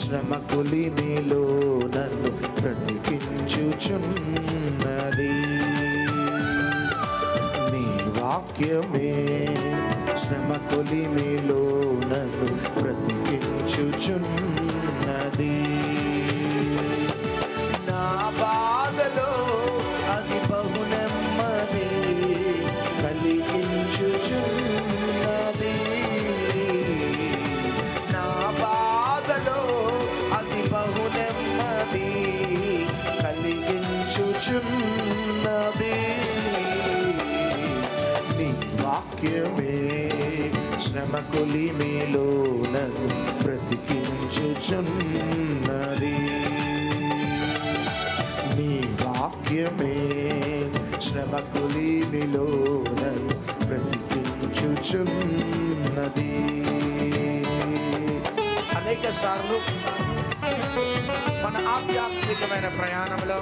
శ్రమ కొలిమిలో నన్ను బ్రతికించుచున్నది. నీ వాక్యమే శ్రమ కొలిమిలో నన్ను బ్రతికించుచున్నది. నా బాధలో అది బహు నెమ్మది కలిగించుచున్నది. నా బాధలో అది బహు నెమ్మది కలిగించుచున్నది. నీ వాక్యమే శ్రమ కొలిమిలో నన్ను బ్రతికించుచున్నది. నీ వాక్యమే శ్రమ కొలిమిలో నన్ను బ్రతికించుచున్నది. అనేక సార్లు మన ఆధ్యాత్మికమైన ప్రయాణంలో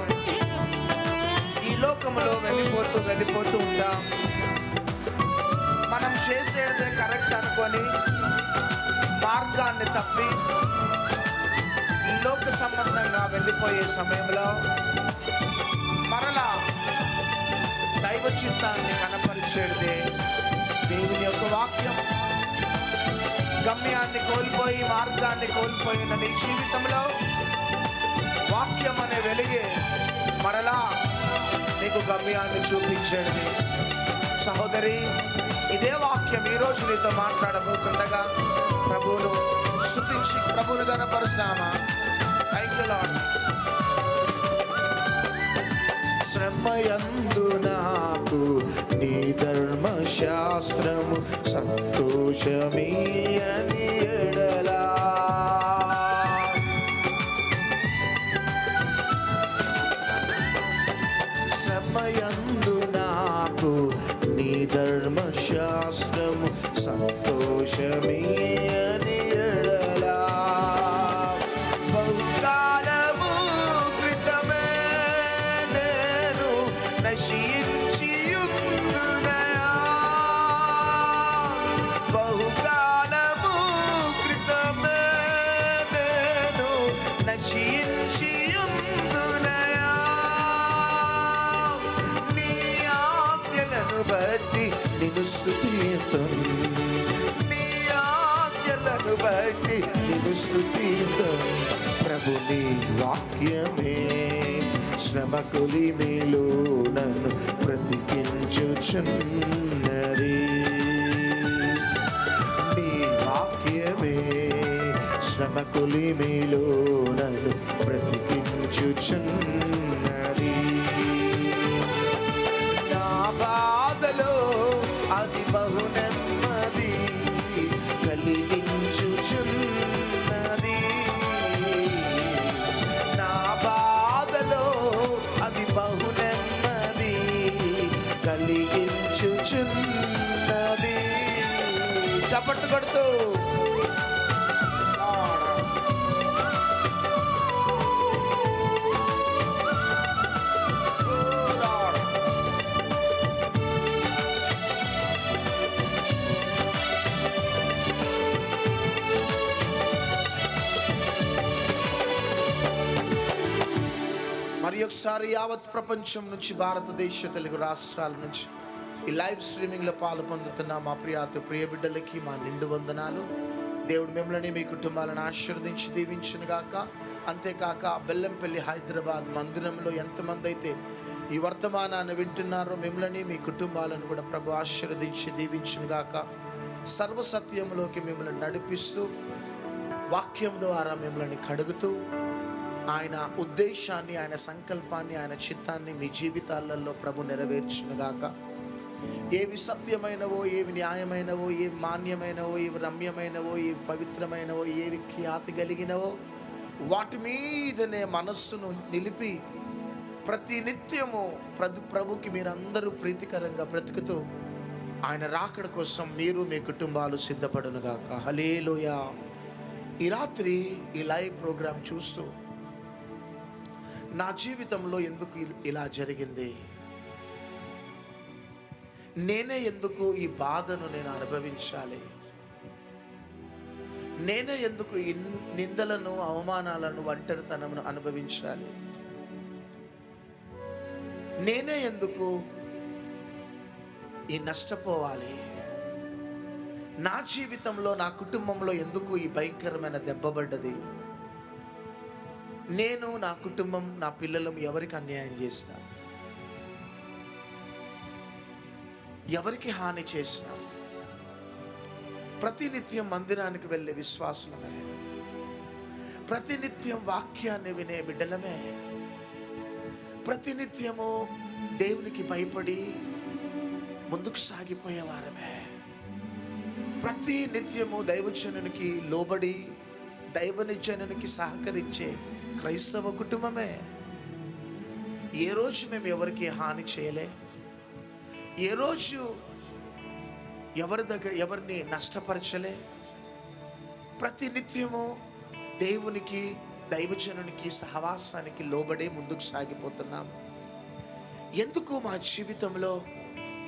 ఈ లోకంలో వెళ్ళిపోతూ ఉంటాం. మనం చేసేదే కరెక్ట్ అనుకొని మార్గాన్ని తప్పి ఈ లోక సంబంధంగా వెళ్ళిపోయే సమయంలో మరలా దైవ చిత్తాన్ని కనపరిచేదే దేవుని యొక్క వాక్యం. గమ్యాన్ని కోల్పోయి మార్గాన్ని కోల్పోయిన నీ జీవితంలో వాక్యం అనే వెలుగే మరలా నీకు గమ్యాన్ని చూపించేది. సహోదరి, ఇదే వాక్యం ఈరోజు నీతో మాట్లాడబోతుండగా ప్రభువును స్తుతించి ప్రభువును గణపరుస్తామా? Thank you lord. శ్రమయందు నాకు నీ ధర్మశాస్త్రము సంతోషమీయని ఎడలా. శ్రమయందు నాకు నీ ధర్మశాస్త్రము సంతోషమీయని ఎడలా. బహుకాలము క్రితమే నేను నశించియుందునయా. బహుకాలము క్రితమే నేను నశించియుందునయా. నీ ఆజ్ఞలను బట్టి నిన్ను స్తుతింతును. నీ ఆజ్ఞలను బట్టి నిన్ను స్తుతింతును. ప్రభు నీ వాక్యమే శ్రమ కొలిమిలో నన్ను బ్రతికించుచున్నది. నీ వాక్యమే శ్రమ కొలిమిలో నన్ను బ్రతికించుచున్నది. నా బాధలో అది బహు నెమ్మది కలిగించుచున్నది. నా బాధలో అది బహు నెమ్మది కలిగించుచున్నది. చప్పట్లు కొడుతూ మరి ఒకసారి యావత్ ప్రపంచం నుంచి, భారతదేశ తెలుగు రాష్ట్రాల నుంచి ఈ లైవ్ స్ట్రీమింగ్లో పాలు పొందుతున్న మా ప్రియ బిడ్డలకి మా నిండు వందనాలు. దేవుడు మిమ్మల్ని మీ కుటుంబాలను ఆశీర్వదించి దీవించును గాక. అంతేకాక బెల్లంపల్లి హైదరాబాద్ మందిరంలో ఎంతమంది అయితే ఈ వర్తమానాన్ని వింటున్నారో మిమ్మల్ని మీ కుటుంబాలను కూడా ప్రభు ఆశీర్వదించి దీవించును గాక. సర్వసత్యంలోకి మిమ్మల్ని నడిపిస్తూ వాక్యం ద్వారా మిమ్మల్ని కడుగుతూ ఆయన ఉద్దేశాన్ని, ఆయన సంకల్పాన్ని, ఆయన చిత్తాన్ని మీ జీవితాలలో ప్రభు నెరవేర్చునుగాక. ఏవి సత్యమైనవో, ఏవి న్యాయమైనవో, ఏవి మాన్యమైనవో, ఏవి రమ్యమైనవో, ఏవి పవిత్రమైనవో, ఏవి ఖ్యాతి కలిగినవో వాటి మీదనే మనస్సును నిలిపి ప్రతి నిత్యము ప్రభుకి మీరందరూ ప్రీతికరంగా బ్రతుకుతూ ఆయన రాకడ కోసం మీరు మీ కుటుంబాలు సిద్ధపడునుగాక. హల్లెలూయా. ఈ రాత్రి ఈ లైవ్ ప్రోగ్రాం చూస్తూ నా జీవితంలో ఎందుకు ఇలా జరిగింది, నేనే ఎందుకు ఈ బాధను నేను అనుభవించాలి, నేనే ఎందుకు ఈ నిందలను, అవమానాలను, ఒంటరితనమును అనుభవించాలి? నేనే ఎందుకు ఈ నష్టపోవాలి? నా జీవితంలో, నా కుటుంబంలో ఎందుకు ఈ భయంకరమైన దెబ్బపడ్డది? నేను, నా కుటుంబం, నా పిల్లలం ఎవరికి అన్యాయం చేసినా, ఎవరికి హాని చేసినా, ప్రతినిత్యం మందిరానికి వెళ్ళే విశ్వాసమే, ప్రతినిత్యం వాక్యాన్ని వినే బిడ్డలమే, ప్రతినిత్యము దేవునికి భయపడి ముందుకు సాగిపోయేవారమే, ప్రతి నిత్యము దైవజనునికి లోబడి దైవనిజనునికి సహకరించే క్రైస్తవ కుటుంబమే. ఏ రోజు మేము ఎవరికి హాని చేయలే, ఏ రోజు ఎవరిని నష్టపరచలే. ప్రతి నిత్యము దేవునికి, దైవజనునికి, సహవాసానికి లోబడే ముందుకు సాగిపోతున్నాం. ఎందుకు మా జీవితంలో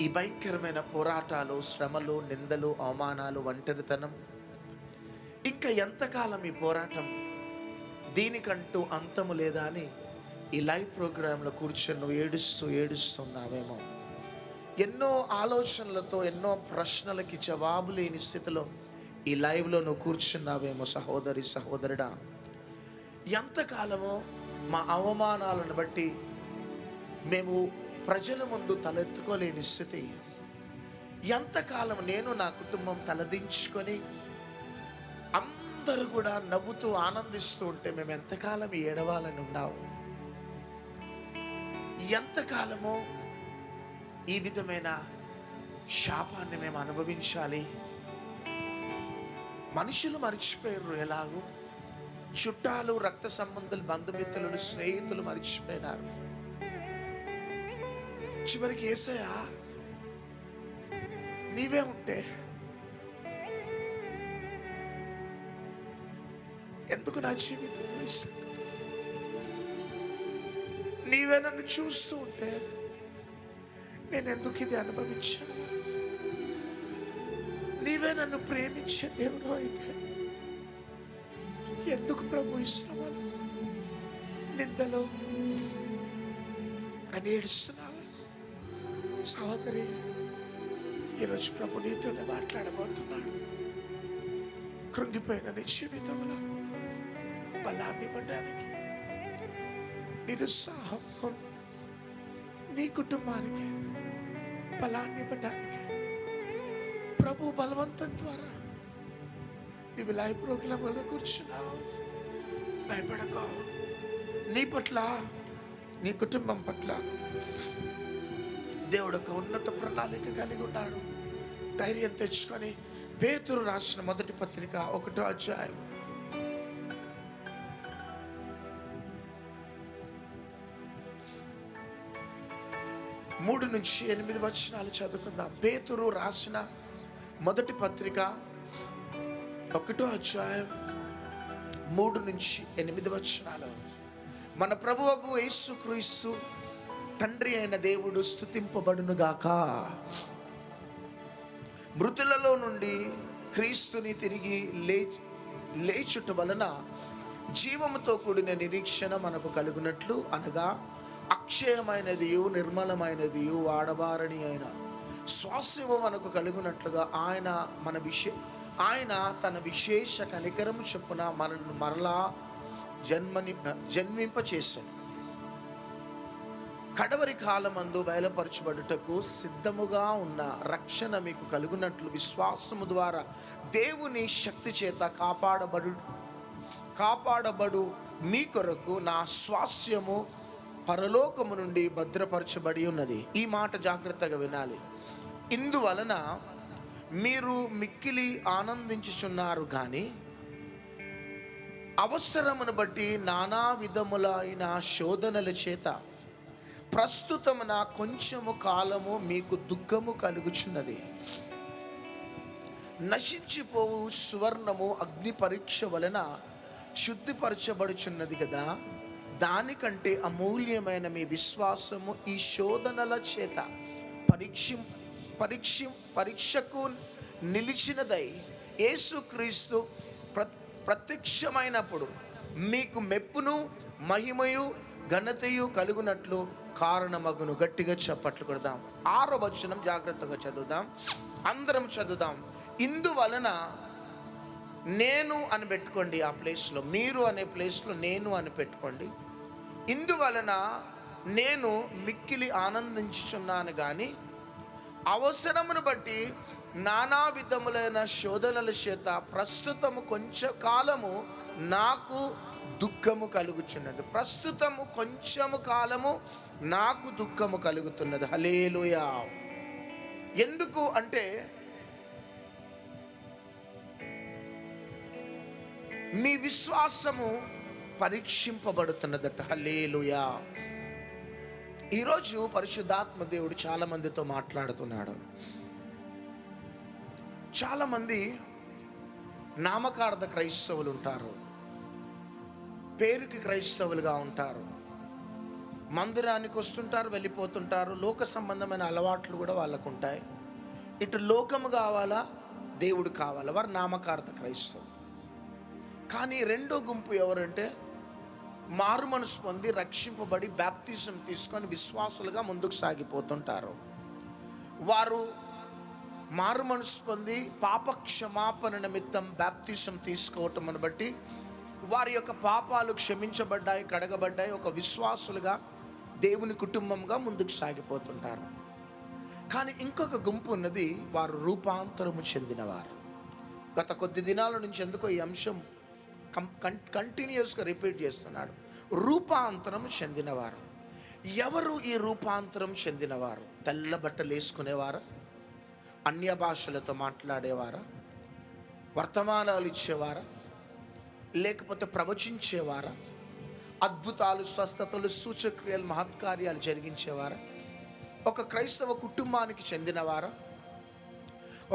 ఈ భయంకరమైన పోరాటాలు, శ్రమలు, నిందలు, అవమానాలు, ఒంటరితనం? ఇంకా ఎంతకాలం ఈ పోరాటం? దీనికంటూ అంతము లేదా అని ఈ లైవ్ ప్రోగ్రాంలో కూర్చొని నువ్వు ఏడుస్తున్నావేమో. ఎన్నో ఆలోచనలతో, ఎన్నో ప్రశ్నలకి జవాబు లేని స్థితిలో ఈ లైవ్లో నువ్వు కూర్చున్నావేమో సహోదరి, సహోదరుడా. ఎంతకాలమో మా అవమానాలను బట్టి మేము ప్రజల ముందు తలెత్తుకోలేని స్థితి. ఎంతకాలం నేను, నా కుటుంబం తలదించుకొని అందరూ కూడా నవ్వుతూ ఆనందిస్తూ ఉంటే మేము ఎంతకాలం ఏడవాలని ఉన్నావు? ఎంతకాలమో ఈ విధమైన శాపాన్ని మేము అనుభవించాలి? మనుషులు మర్చిపోయారు ఎలాగో, చుట్టాలు, రక్త సంబంధులు, బంధుమిత్రులు, స్నేహితులు మర్చిపోయినారు. చివరికి యేసయ్యా నీవే ఉంటే ఎందుకు నా జీవితం? నీవే నన్ను చూస్తూ ఉంటే నేను ఎందుకు ఇది అనుభవించాను? నీవే నన్ను ప్రేమించే దేవుడు అయితే ఎందుకు ప్రభు ఈ శ్రమలు, నిందలు అని ఏడుస్తున్నావు? సహోదరి, ఈరోజు ప్రభు నీతోనే మాట్లాడబోతున్నాడు. కృంగిపోయిన నీ జీవితంలో బలాన్ని ఇవ్వడానికి, నిరుత్సాహం నీ కుటుంబానికి బలాన్ని ఇవ్వడానికి ప్రభు బలవంతం ద్వారా నీవు లైవ్ ప్రోగ్రాంలో కూర్చున్నావు. భయపడకో. నీ పట్ల, నీ కుటుంబం పట్ల దేవుడు ఒక ఉన్నత ప్రణాళిక కలిగి ఉన్నాడు. ధైర్యం తెచ్చుకొని పేతురు రాసిన మొదటి పత్రిక 1వ అధ్యాయం 3 నుంచి 8 వచనాలు చదువుకుందాం. పేతురు రాసిన మొదటి పత్రిక 1వ అధ్యాయం 3 నుంచి 8 వచనాలు. మన ప్రభువగు యేసుక్రీస్తు తండ్రి అయిన దేవుడు స్తుతింపబడునుగాక. మృతులలో నుండి క్రీస్తుని తిరిగి లేచుట వలన జీవముతో కూడిన నిరీక్షణ మనకు కలుగునట్లు, అనగా అక్షయమైనదియు నిర్మలమైనదియు వాడబారని అయిన స్వాస్యము మనకు కలుగునట్లుగా ఆయన తన విశేష కనికరము చొప్పున మనల్ని మరలా జన్మింపచేశాను. కడవరి కాలమందు బయలుపరచబడుటకు సిద్ధముగా ఉన్న రక్షణ మీకు కలుగునట్లు విశ్వాసము ద్వారా దేవుని శక్తి చేత కాపాడబడు మీ కొరకు నా స్వాస్యము పరలోకము నుండి భద్రపరచబడి ఉన్నది. ఈ మాట జాగ్రత్తగా వినాలి. ఇందువలన మీరు మిక్కిలి ఆనందించుచున్నారు కానీ అవసరమును బట్టి నానా విధములైన శోధనల చేత ప్రస్తుతమున కొంచెము కాలము మీకు దుఃఖము కలుగుచున్నది. నశించిపోవు సువర్ణము అగ్ని పరీక్ష వలన శుద్ధిపరచబడుచున్నది కదా, దానికంటే అమూల్యమైన మీ విశ్వాసము ఈ శోధనల చేత పరీక్షకు నిలిచినదై యేసుక్రీస్తు ప్రత్యక్షమైనప్పుడు మీకు మెప్పును మహిమయు ఘనతయు కలుగునట్లు కారణమగును. గట్టిగా చప్పట్లు కొడదాం. 6వ వచనం జాగ్రత్తగా చదువుదాం, అందరం చదువుదాం. ఇందువలన నేను అని పెట్టుకోండి, ఆ ప్లేస్లో మీరు అనే ప్లేస్లో నేను అని పెట్టుకోండి. ఇందువలన నేను మిక్కిలి ఆనందించుచున్నాను కానీ అవసరమును బట్టి నానా విధములైన శోధనల చేత ప్రస్తుతము కొంచెం కాలము నాకు దుఃఖము కలుగుచున్నది. ప్రస్తుతము కొంచెము కాలము నాకు దుఃఖము కలుగుతున్నది. హల్లెలూయా. ఎందుకు అంటే మీ విశ్వాసము పరీక్షింపబడుతున్నదట. హల్లెలూయా. ఈరోజు పరిశుద్ధాత్మ దేవుడు చాలా మందితో మాట్లాడుతున్నాడు. చాలామంది నామకార్థ క్రైస్తవులు ఉంటారు, పేరుకి క్రైస్తవులుగా ఉంటారు, మందిరానికి వస్తుంటారు, వెళ్ళిపోతుంటారు. లోక సంబంధమైన అలవాట్లు కూడా వాళ్ళకు ఉంటాయి. ఇటు లోకము కావాలా, దేవుడు కావాలా, వారు నామకార్థ క్రైస్తవులు. కానీ రెండో గుంపు ఎవరంటే మారు మనసు పొంది రక్షింపబడి బాప్తిజం తీసుకొని విశ్వాసులుగా ముందుకు సాగిపోతుంటారు. వారు మారు మనసు పొంది పాప క్షమాపణ నిమిత్తం బాప్తిజం తీసుకోవటం బట్టి వారి యొక్క పాపాలు క్షమించబడ్డాయి, కడగబడ్డాయి. ఒక విశ్వాసులుగా దేవుని కుటుంబంగా ముందుకు సాగిపోతుంటారు. కానీ ఇంకొక గుంపు ఉన్నది, వారు రూపాంతరము చెందినవారు. గత కొద్ది దినాల నుంచి ఎందుకో ఈ అంశం కంటిన్యూస్గా రిపీట్ చేస్తున్నాడు. రూపాంతరం చెందినవారు ఎవరు? ఈ రూపాంతరం చెందినవారు తెల్ల బట్టలు వేసుకునేవారా, అన్య భాషలతో మాట్లాడేవారా, వర్తమానాలు ఇచ్చేవారా, లేకపోతే ప్రవచించేవారా, అద్భుతాలు, స్వస్థతలు, సూచక్రియలు, మహత్కార్యాలు జరిగించేవారా, ఒక క్రైస్తవ కుటుంబానికి చెందినవారా,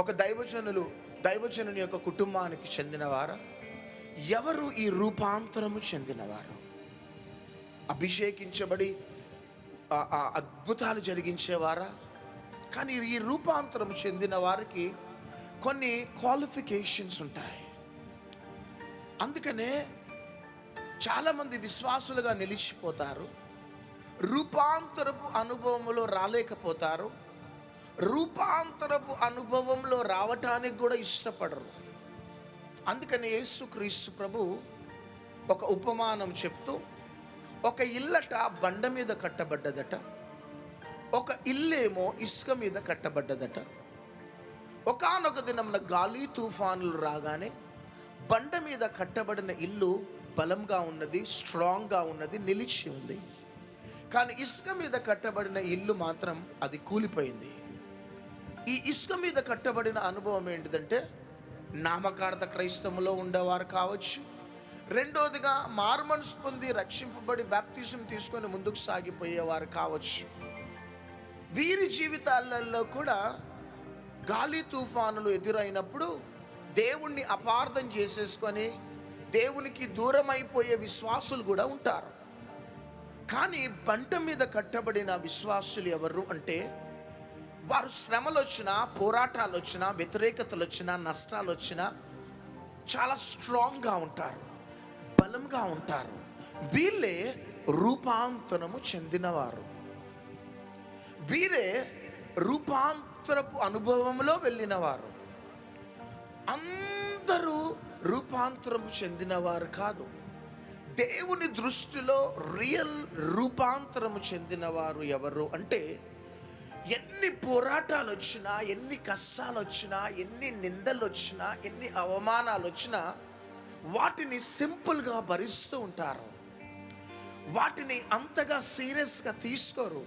ఒక దైవజనుని యొక్క కుటుంబానికి చెందినవారా? ఎవరు ఈ రూపాంతరము చెందినవారు? అభిషేకించబడి అద్భుతాలు జరిగించేవారా? కానీ ఈ రూపాంతరం చెందిన వారికి కొన్ని క్వాలిఫికేషన్స్ ఉంటాయి. అందుకనే చాలామంది విశ్వాసులుగా నిలిచిపోతారు, రూపాంతరపు అనుభవంలో రాలేకపోతారు, రూపాంతరపు అనుభవంలో రావటానికి కూడా ఇష్టపడరు. అందుకని యేసుక్రీస్తు ప్రభు ఒక ఉపమానం చెప్తూ, ఒక ఇల్లట బండ మీద కట్టబడ్డదట, ఒక ఇల్లేమో ఇసుక మీద కట్టబడ్డదట. ఒకానొక దినమున గాలి తుఫానులు రాగానే బండ మీద కట్టబడిన ఇల్లు బలంగా ఉన్నది, స్ట్రాంగ్గా ఉన్నది, నిలిచి ఉంది. కానీ ఇసుక మీద కట్టబడిన ఇల్లు మాత్రం అది కూలిపోయింది. ఈ ఇసుక మీద కట్టబడిన అనుభవం ఏంటిదంటే, నామకార్థ క్రైస్తవంలో ఉండేవారు కావచ్చు, రెండోదిగా మారు మనసు పొంది రక్షింపబడి బాప్తిజం తీసుకొని ముందుకు సాగిపోయేవారు కావచ్చు. వీరి జీవితాలలో కూడా గాలి తుఫానులు ఎదురైనప్పుడు దేవుణ్ణి అపార్థం చేసేసుకొని దేవునికి దూరం అయిపోయే విశ్వాసులు కూడా ఉంటారు. కానీ బంట మీద కట్టబడిన విశ్వాసులు ఎవరు అంటే, వారు శ్రమలు వచ్చినా, పోరాటాలు వచ్చినా, వ్యతిరేకతలు వచ్చినా, నష్టాలు వచ్చినా చాలా స్ట్రాంగ్గా ఉంటారు, బలంగా ఉంటారు. వీళ్ళే రూపాంతరము చెందినవారు. వీరే రూపాంతరపు అనుభవంలో వెళ్ళినవారు. అందరూ రూపాంతరము చెందినవారు కాదు. దేవుని దృష్టిలో రియల్ రూపాంతరము చెందినవారు ఎవరు అంటే, ఎన్ని పోరాటాలు వచ్చినా, ఎన్ని కష్టాలు వచ్చినా, ఎన్ని నిందలు వచ్చినా, ఎన్ని అవమానాలు వచ్చినా వాటిని సింపుల్గా భరిస్తూ ఉంటారు. వాటిని అంతగా సీరియస్గా తీసుకోరు.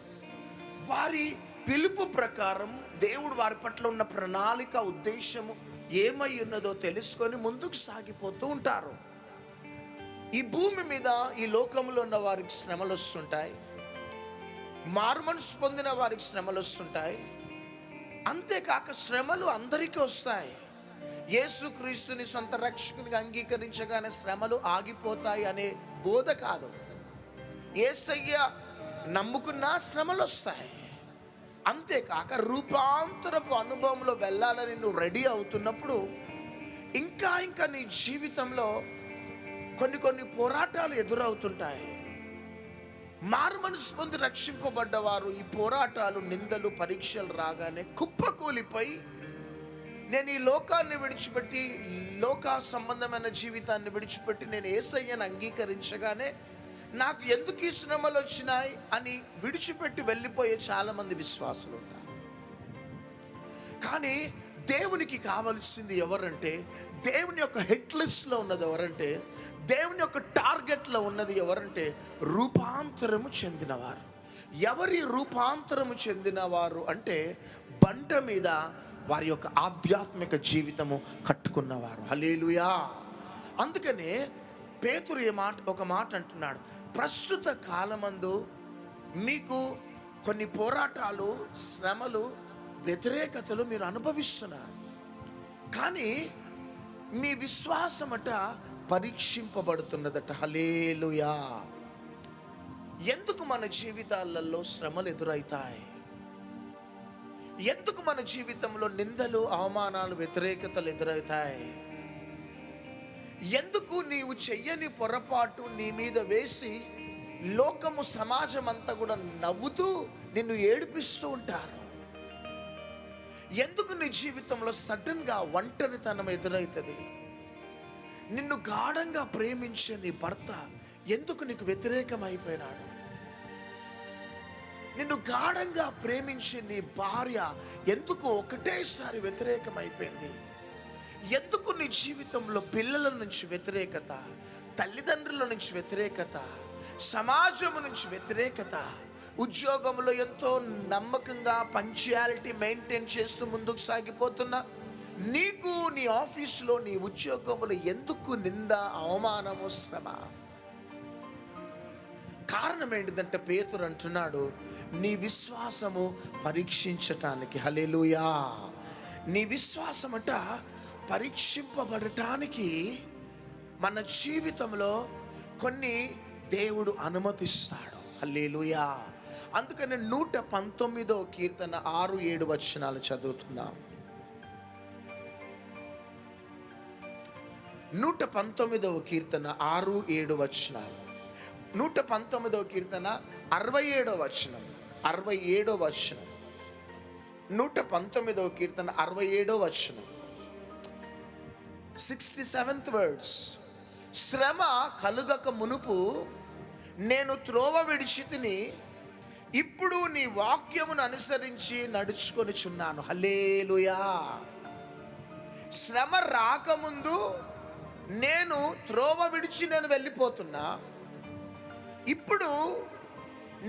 వారి పిలుపు ప్రకారం దేవుడు వారి పట్ల ఉన్న ప్రణాళిక, ఉద్దేశము ఏమై ఉన్నదో తెలుసుకొని ముందుకు సాగిపోతూ ఉంటారు. ఈ భూమి మీద, ఈ లోకంలో ఉన్న వారికి శ్రమలు వస్తుంటాయి, మారుమనసు పొందిన వారికి శ్రమలు వస్తుంటాయి. అంతేకాక శ్రమలు అందరికీ వస్తాయి. యేసుక్రీస్తుని సొంత రక్షకునిగా అంగీకరించగానే శ్రమలు ఆగిపోతాయి అనే బోధ కాదు. యేసయ్య నమ్ముకున్నా శ్రమలు వస్తాయి. అంతేకాక రూపాంతరపు అనుభవంలో వెళ్ళాలని నువ్వు రెడీ అవుతున్నప్పుడు ఇంకా నీ జీవితంలో కొన్ని పోరాటాలు ఎదురవుతుంటాయి. మారు మనసు పొంది రక్షింపబడ్డవారు ఈ పోరాటాలు, నిందలు, పరీక్షలు రాగానే కుప్పకూలిపోయి, నేను ఈ లోకాన్ని విడిచిపెట్టి, లోక సంబంధమైన జీవితాన్ని విడిచిపెట్టి నేను యేసయ్యను అంగీకరించగానే నాకు ఎందుకు ఈ శ్రమలు వచ్చినాయి అని విడిచిపెట్టి వెళ్ళిపోయే చాలామంది విశ్వాసులు ఉన్నారు. కానీ దేవునికి కావలసింది ఎవరంటే, దేవుని యొక్క హిట్ లిస్ట్లో ఉన్నది ఎవరంటే, దేవుని యొక్క టార్గెట్లో ఉన్నది ఎవరంటే రూపాంతరము చెందినవారు. ఎవరి రూపాంతరము చెందినవారు అంటే బండ మీద వారి యొక్క ఆధ్యాత్మిక జీవితము కట్టుకున్నవారు. హల్లెలూయా. అందుకనే పేతురు ఒక మాట అంటున్నాడు, ప్రస్తుత కాలమందు మీకు కొన్ని పోరాటాలు, శ్రమలు, వ్యతిరేకతలు మీరు అనుభవిస్తున్నారు. కానీ మీ విశ్వాసమట పరీక్షింపబడుతున్నదట. హల్లెలూయా. ఎందుకు మన జీవితాలలో శ్రమలు ఎదురవుతాయి? ఎందుకు మన జీవితంలో నిందలు, అవమానాలు, వ్యతిరేకతలు ఎదురవుతాయి? ఎందుకు నీవు చెయ్యని పొరపాటు నీ మీద వేసి లోకము, సమాజం అంతా కూడా నవ్వుతూ నిన్ను ఏడిపిస్తూ ఉంటారు? ఎందుకు నీ జీవితంలో సడన్గా ఒంటరితనం ఎదురవుతుంది? నిన్ను గాఢంగా ప్రేమించే నీ భర్త ఎందుకు నీకు వ్యతిరేకం అయిపోయినాడు? నిన్ను గాఢంగా ప్రేమించే నీ భార్య ఎందుకు ఒకటేసారి వ్యతిరేకం అయిపోయింది? ఎందుకు నీ జీవితంలో పిల్లల నుంచి వ్యతిరేకత, తల్లిదండ్రుల నుంచి వ్యతిరేకత, సమాజం నుంచి వ్యతిరేకత, ఉద్యోగంలో ఎంతో నమ్మకంగా పంక్చువాలిటీ మెయింటైన్ చేస్తూ ముందుకు సాగిపోతున్నా నీకు నీ ఆఫీసులో, నీ ఉద్యోగంలో ఎందుకు నింద, అవమానము, శ్రమ? కారణం ఏంటిదంటే పేతురు అంటున్నాడు, నీ విశ్వాసము పరీక్షించటానికి. హల్లెలూయా. నీ విశ్వాసమట పరీక్షింపబడటానికి మన జీవితంలో కొన్ని దేవుడు అనుమతిస్తాడు. హల్లెలూయా. అందుకని 119వ కీర్తన 6-7 వచనాలు చదువుతున్నాం. 119వ కీర్తన 6-7 వచనాలు. 119వ కీర్తన 67వ వచనం. 67వ వచనం. 119వ కీర్తన 67వ వచనం. 67th verse. శ్రమ కలుగక మునుపు నేను త్రోవ విడిచితిని, ఇప్పుడు నీ వాక్యమును అనుసరించి నడుచుకొనిచున్నాను. హల్లెలూయా. శ్రమ రాకముందు నేను త్రోవ విడిచి నేను వెళ్ళిపోతున్నా, ఇప్పుడు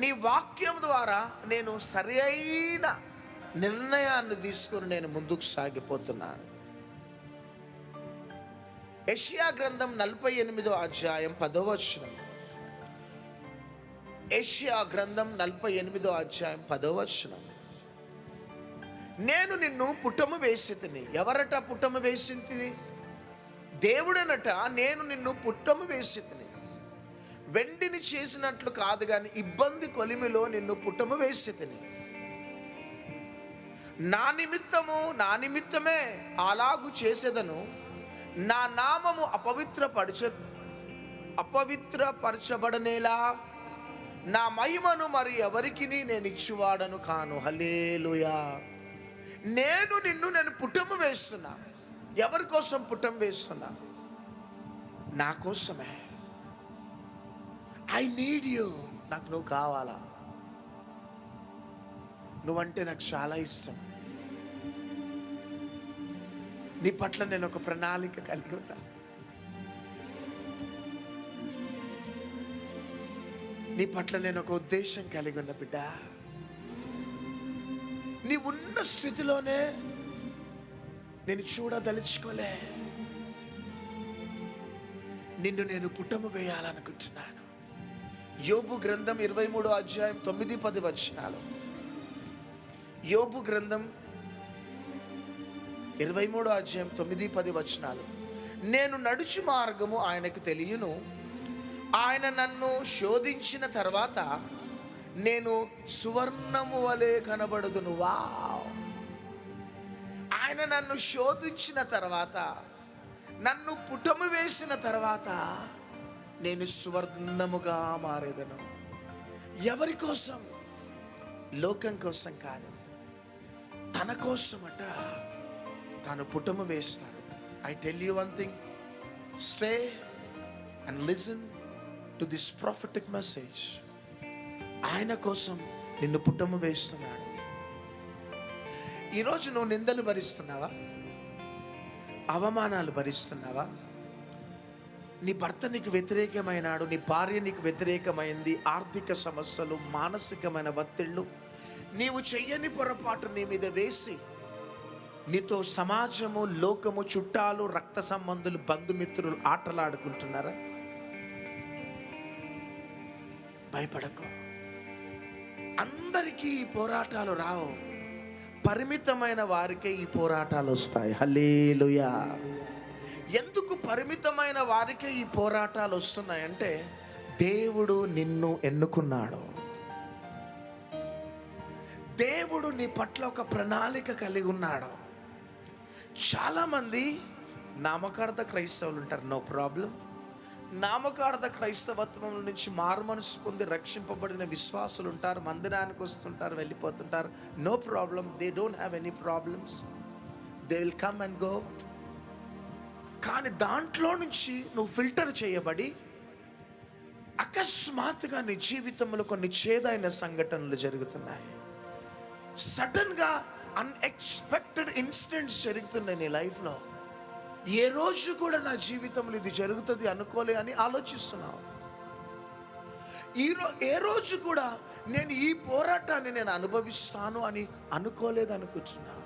నీ వాక్యం ద్వారా నేను సరైన నిర్ణయాన్ని తీసుకొని నేను ముందుకు సాగిపోతున్నాను. యెషయా గ్రంథం 48వ అధ్యాయం 10వ వచనం. యెషయా గ్రంథం 48వ అధ్యాయం 10వ వచనం. నేను నిన్ను పుట్టము వేసితిని. ఎవరట పుట్టము వేసింది? దేవుడనట. నేను నిన్ను పుట్టము వేసితిని. వెండిని చేసినట్లు కాదు కానీ ఇబ్బంది కొలిమిలో నిన్ను పుట్టము వేసితిని. నా నిమిత్తమే అలాగు చేసేదను. నా నామము అపవిత్రపరచబడనేలా నా మహిమను మరి ఎవరికి నేను ఇచ్చువాడను కాను. హల్లెలూయా. నేను పుట్టము వేస్తున్నా. ఎవరి కోసం పుట్టం వేస్తున్నా? నా కోసమే. I need you. నాకు నువ్వు కావాలా? నువ్వంటే నాకు చాలా ఇష్టం. నీ పట్ల నేను ఒక ప్రణాళిక కలిగి ఉన్నా. నీ పట్ల నేను ఒక ఉద్దేశం కలిగి ఉన్న బిడ్డ. నీ ఉన్న స్థితిలోనే నేను చూడదలుచుకోలే. నిన్ను నేను పుట్టము వేయాలనుకుంటున్నాను. యోబు గ్రంథం 23వ అధ్యాయం 9-10 వచనాలు. యోబు గ్రంథం 23వ అధ్యాయం 9-10 వచనాలు. నేను నడుచు మార్గము ఆయనకు తెలియను. ఆయన నన్ను శోధించిన తర్వాత నేను సువర్ణము వలె కనబడుదును. వావ్. ఆయన నన్ను శోధించిన తర్వాత, నన్ను పుటము వేసిన తర్వాత నేను సువర్ణముగా మారేదను. ఎవరి కోసం? లోకం కోసం కాదు, తన కోసమట తాను పుటము వేస్తాడు. I tell you one thing, stay and listen to this prophetic message. ఆయన కోసం నిన్ను పుటము వేస్తున్నాడు. ఈరోజు నువ్వు నిందలు భరిస్తున్నావా? అవమానాలు భరిస్తున్నావా? నీ భర్త నీకు వ్యతిరేకమైనాడు, నీ భార్య నీకు వ్యతిరేకమైంది, ఆర్థిక సమస్యలు, మానసికమైన ఒత్తిళ్ళు, నీవు చెయ్యని పొరపాటు నీ మీద వేసి నీతో సమాజము, లోకము, చుట్టాలు, రక్త సంబంధులు, బంధుమిత్రులు ఆటలాడుకుంటున్నారా? భయపడకు. అందరికీ ఈ పోరాటాలు రావు, పరిమితమైన వారికే ఈ పోరాటాలు వస్తాయి. హల్లెలూయా. ఎందుకు పరిమితమైన వారికే ఈ పోరాటాలు వస్తున్నాయంటే దేవుడు నిన్ను ఎన్నుకున్నాడు. దేవుడు నీ పట్ల ఒక ప్రణాళిక కలిగి ఉన్నాడు. చాలామంది నామకార్థ క్రైస్తవులు ఉంటారు, నో ప్రాబ్లం. నామకార్థ క్రైస్తవత్వం నుంచి మారుమనసు పొంది రక్షింపబడిన విశ్వాసులు ఉంటారు, మందిరానికి వస్తుంటారు, వెళ్ళిపోతుంటారు, no problem. They don't have any problems, they will come and go. కానీ దాంట్లో నుంచి నువ్వు ఫిల్టర్ చేయబడి అకస్మాత్తుగా నీ జీవితంలో కొన్ని చేదైన సంఘటనలు జరుగుతున్నాయి. సడన్గా అన్ఎక్స్పెక్టెడ్ ఇన్సిడెంట్స్ జరుగుతున్నాయి నీ లైఫ్లో. ఏ రోజు కూడా నా జీవితంలో ఇది జరుగుతుంది అనుకోలే అని ఆలోచిస్తున్నావు. ఏ రోజు కూడా నేను ఈ పోరాటాన్ని నేను అనుభవిస్తాను అని అనుకోలేదు అనుకుంటున్నా.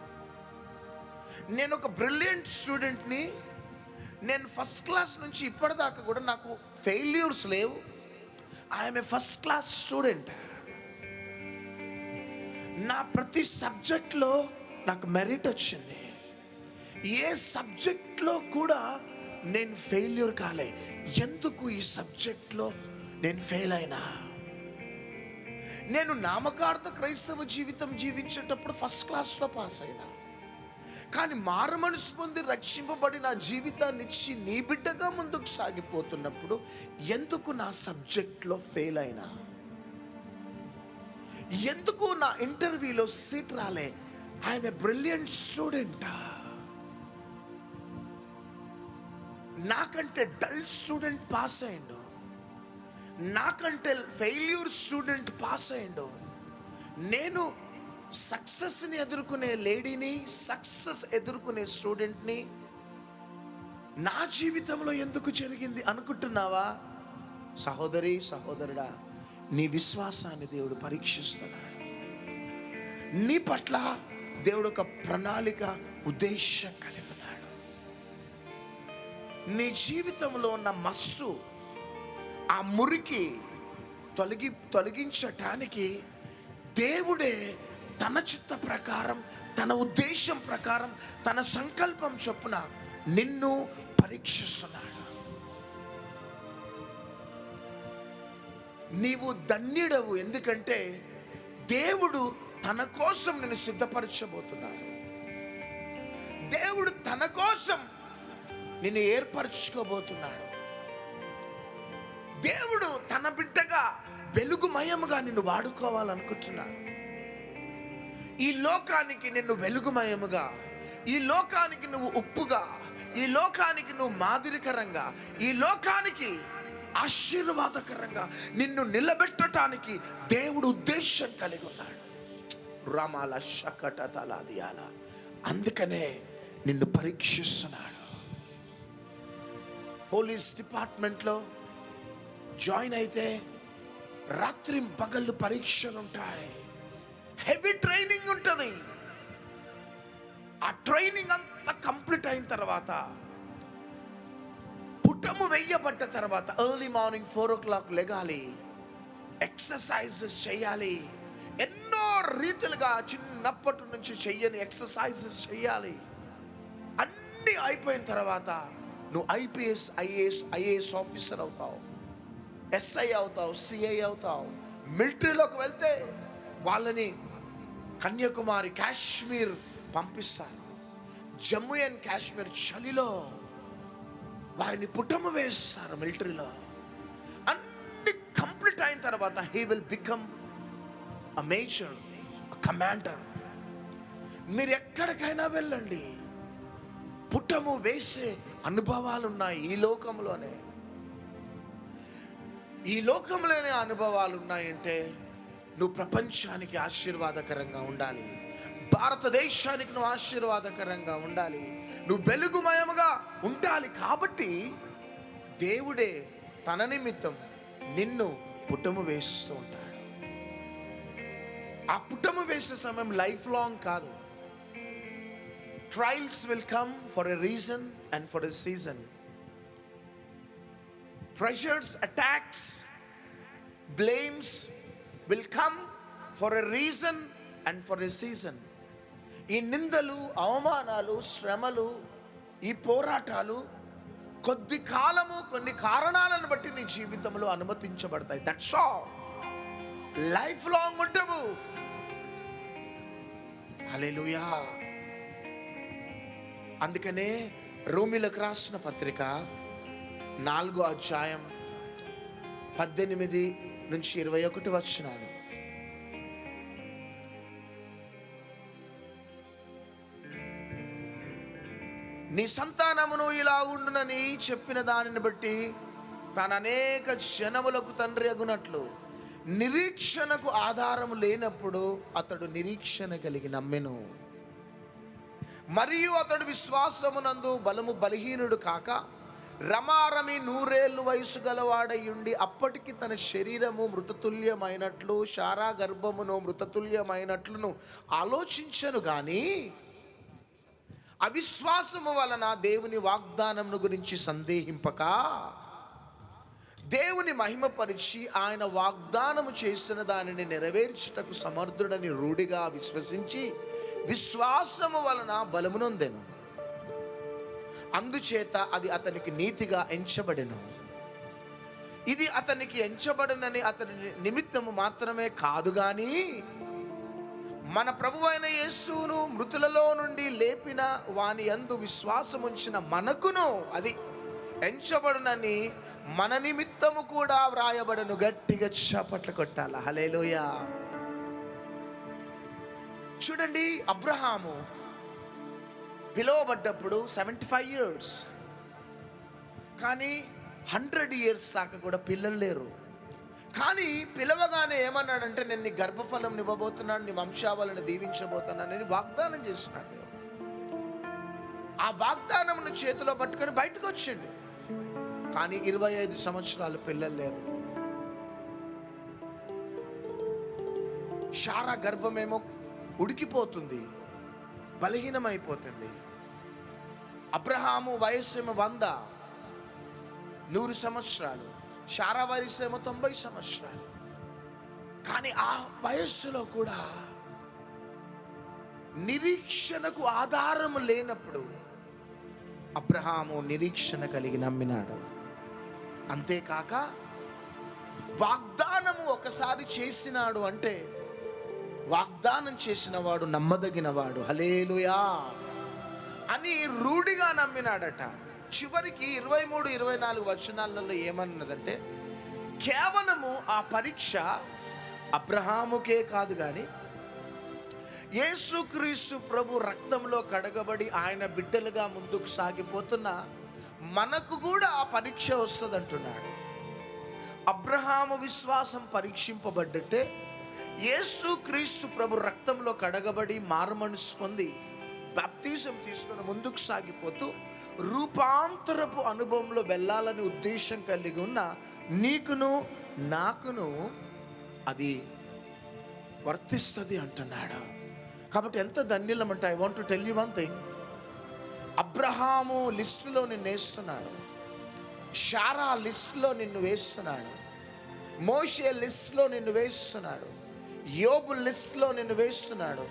నేను ఒక బ్రిలియంట్ స్టూడెంట్ని. నేను ఫస్ట్ క్లాస్ నుంచి ఇప్పటిదాకా కూడా నాకు ఫెయిల్యూర్స్ లేవు. I'm a first class student. నా ప్రతి సబ్జెక్ట్లో నాకు మెరిట్ వచ్చింది. ఏ సబ్జెక్ట్లో కూడా నేను ఫెయిల్యూర్ కాలే. ఎందుకు ఈ సబ్జెక్ట్లో నేను ఫెయిల్ అయినా? నేను నామకార్థ క్రైస్తవ జీవితం జీవించేటప్పుడు ఫస్ట్ క్లాస్లో పాస్ అయినా. కానీ మారుమనసు పొంది రక్షింపబడి నా జీవితాన్ని ఇచ్చి నీ బిడ్డగా ముందుకు సాగిపోతున్నప్పుడు ఎందుకు నా సబ్జెక్ట్లో ఫెయిల్ అయినా? ఎందుకు నా ఇంటర్వ్యూలో సీట్ రాలే? I'm a brilliant student. నాకంటే డల్ స్టూడెంట్ పాస్ అయ్యిండు, నాకంటే ఫెయిల్యూర్ స్టూడెంట్ పాస్ అయ్యిండు. నేను సక్సెస్ని ఎదుర్కొనే లేడీని, సక్సెస్ ఎదుర్కొనే స్టూడెంట్ని. నా జీవితంలో ఎందుకు జరిగింది అనుకుంటున్నావా? సహోదరి, సహోదరుడా, నీ విశ్వాసాన్ని దేవుడు పరీక్షిస్తున్నాడు. నీ పట్ల దేవుడు ఒక ప్రణాళిక, ఉద్దేశం కలిగి ఉన్నాడు. నీ జీవితంలో ఉన్న మస్తు, ఆ మురికి తొలగించటానికి దేవుడే తన చిత్త ప్రకారం, తన ఉద్దేశం ప్రకారం, తన సంకల్పం చొప్పున నిన్ను పరీక్షిస్తున్నాడు. నీవు ధన్యుడవు, ఎందుకంటే దేవుడు తన కోసం నిన్ను సిద్ధపరచబోతున్నాడు. దేవుడు తన కోసం నిన్ను ఏర్పరచుకోబోతున్నాడు. దేవుడు తన బిడ్డగా వెలుగుమయముగా నిన్ను వాడుకోవాలనుకుంటున్నాడు. ఈ లోకానికి నిన్ను వెలుగుమయముగా, ఈ లోకానికి నువ్వు ఉప్పుగా, ఈ లోకానికి నువ్వు మాదిరికరంగా, ఈ లోకానికి ఆశీర్వాదకరంగా నిన్ను నిలబెట్టడానికి దేవుడు ఉద్దేశం కలిగి ఉన్నాడు. రామాల శకట తలాదియాల. అందుకనే నిన్ను పరీక్షిస్తున్నాడు. పోలీస్ డిపార్ట్మెంట్లో జాయిన్ అయితే రాత్రి పగళ్ళు పరీక్షలు ఉంటాయి. హెవీ ట్రైనింగ్ ఉంటుంది. ఆ ట్రైనింగ్ అంతా కంప్లీట్ అయిన తర్వాత, పుటము వెయ్యబడ్డ తర్వాత ఎర్లీ మార్నింగ్ 4 o'clock లెగాలి, ఎక్సర్సైజెస్ చేయాలి. ఎన్నో రీతిలుగా చిన్నప్పటి నుంచి చెయ్యని ఎక్సర్సైజెస్ చేయాలి. అన్నీ అయిపోయిన తర్వాత నువ్వు ఐపీఎస్, ఐఏఎస్ ఆఫీసర్ అవుతావు, ఎస్ఐ అవుతావు, సిఐ అవుతావు. మిలిటరీలోకి వెళ్తే వాళ్ళని కన్యాకుమారి, కాశ్మీర్ పంపిస్తారు. జమ్మూ అండ్ కాశ్మీర్ చలిలో వారిని పుటము వేస్తారు మిలిటరీలో. తర్వాత he will become a major, commander. మీరు ఎక్కడికైనా వెళ్ళండి, పుటము వేసే అనుభవాలు ఉన్నాయి. ఈ లోకంలోనే అనుభవాలు ఉన్నాయంటే నువ్వు ప్రపంచానికి ఆశీర్వాదకరంగా ఉండాలి, భారతదేశానికి నువ్వు ఆశీర్వాదకరంగా ఉండాలి, నువ్వు వెలుగుమయముగా ఉండాలి. కాబట్టి దేవుడే తన నిమిత్తం నిన్ను పుటము వేస్తూ ఉంటాడు. ఆ పుటము వేసే సమయం లైఫ్ లాంగ్ కాదు. Trials will come for a reason and for a season. Pressures, attacks, blames will come for a reason and for a season. ఈ నిందలు, అవమానాలు, శ్రమలు, ఈ పోరాటాలు కొద్ది కాలము, కొన్ని కారణాలను బట్టి నీ జీవితంలో అనుమతించబడతాయి. That's all. లైఫ్ లాంగ్ ఉండవు. హల్లెలూయా. అందుకనే రోమీలకు రాసిన పత్రిక 4వ అధ్యాయం 18 నుంచి 21 వచనాలు. నీ సంతానమును ఇలా ఉండునని చెప్పిన దానిని బట్టి తాను అనేక జనములకు తండ్రి అగునట్లు నిరీక్షణకు ఆధారము లేనప్పుడు అతడు నిరీక్షణ కలిగి నమ్మెను. మరియు అతడు విశ్వాసమునందు బలము బలహీనుడు కాక రమారమి 100 ఏళ్ళు వయసు గలవాడయుండి అప్పటికి తన శరీరము మృతతుల్యమైనట్లు శారా గర్భమును మృతతుల్యమైనట్లును ఆలోచించను గాని అవిశ్వాసము వలన దేవుని వాగ్దానమును గురించి సందేహింపక దేవుని మహిమపరిచి ఆయన వాగ్దానము చేసిన దానిని నెరవేర్చుటకు సమర్థుడని రూఢిగా విశ్వసించి విశ్వాసము వలన బలమునొందెను. అందుచేత అది అతనికి నీతిగా ఎంచబడెను. ఇది అతనికి ఎంచబడనని అతని నిమిత్తము మాత్రమే కాదు గాని మన ప్రభువైన యేసును మృతులలో నుండి లేపిన వాని యందు విశ్వాసముంచిన మనకును అది ఎంచబడునని మన నిమిత్తము కూడా వ్రాయబడను. గట్టిగా చప్పట్లు కొట్టాల. హల్లెలూయా. చూడండి, అబ్రహాము పిలువబడ్డప్పుడు 75 years, కానీ 100 years దాకా కూడా పిల్లలు లేరు. కానీ పిలవగానే ఏమన్నాడంటే, నేను నీ గర్భఫలం ఇవ్వబోతున్నాను, నీ వంశావళిని దీవించబోతున్నాను అని వాగ్దానం చేస్తున్నాడు. ఆ వాగ్దానమును చేతిలో పట్టుకొని బయటకు వచ్చిండు. కానీ 25 సంవత్సరాలు పిల్లలు లేరు. శారా గర్భమేమో ఉడికిపోతుంది, బలహీనమైపోతుంది. అబ్రహాము వయస్సేమో 100 సంవత్సరాలు, శారా వయస్సేమో 90 సంవత్సరాలు. కానీ ఆ వయస్సులో కూడా నిరీక్షణకు ఆధారం లేనప్పుడు అబ్రహాము నిరీక్షణ కలిగి నమ్మినాడు. అంతేకాక వాగ్దానము ఒకసారి చేసినాడు అంటే వాగ్దానం చేసిన వాడు నమ్మదగినవాడు. హల్లెలూయా అని రూఢిగా నమ్మినాడట. చివరికి 23-24 వచనాలలో ఏమన్నదంటే, కేవలము ఆ పరీక్ష అబ్రహాముకే కాదు కానీ యేసుక్రీస్తు ప్రభు రక్తంలో కడగబడి ఆయన బిడ్డలుగా ముందుకు సాగిపోతున్న మనకు కూడా ఆ పరీక్ష వస్తుంది అంటున్నాడు. అబ్రహాము విశ్వాసం పరీక్షింపబడ్డట్టే యేసుక్రీస్తు ప్రభు రక్తంలో కడగబడి మారుమనసు పొంది బాప్తిజం తీసుకొని ముందుకు సాగిపోతూ రూపాంతరపు అనుభవంలో వెళ్ళాలని ఉద్దేశం కలిగి ఉన్న నీకును నాకును అది వర్తిస్తుంది అంటున్నాడు. కాబట్టి ఎంత ధన్యులమంటే, I want to tell you one thing. Abraham లిస్టులో నిన్ను వేస్తున్నాడు, శారా లిస్టులో నిన్ను వేస్తున్నాడు, మోషే లిస్టులో నిన్ను వేస్తున్నాడు, యోబు లిస్టులో నిన్ను వేస్తున్నాడు,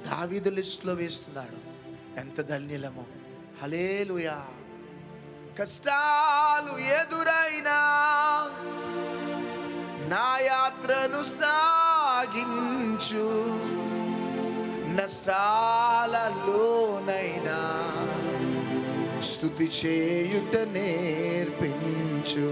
దావీదు లిస్టులో వేస్తున్నాడు. ఎంత ధన్యులము. హల్లెలూయా. కష్టాలు ఎదురైనా నా యాత్రను సాగించు, నష్టాలలోనైనా స్తుతి చేయుట నేర్పించు.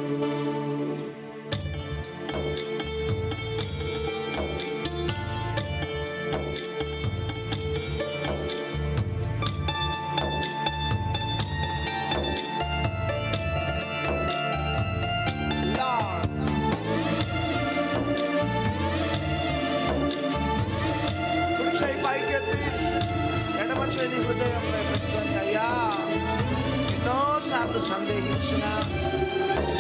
ఆలోచన,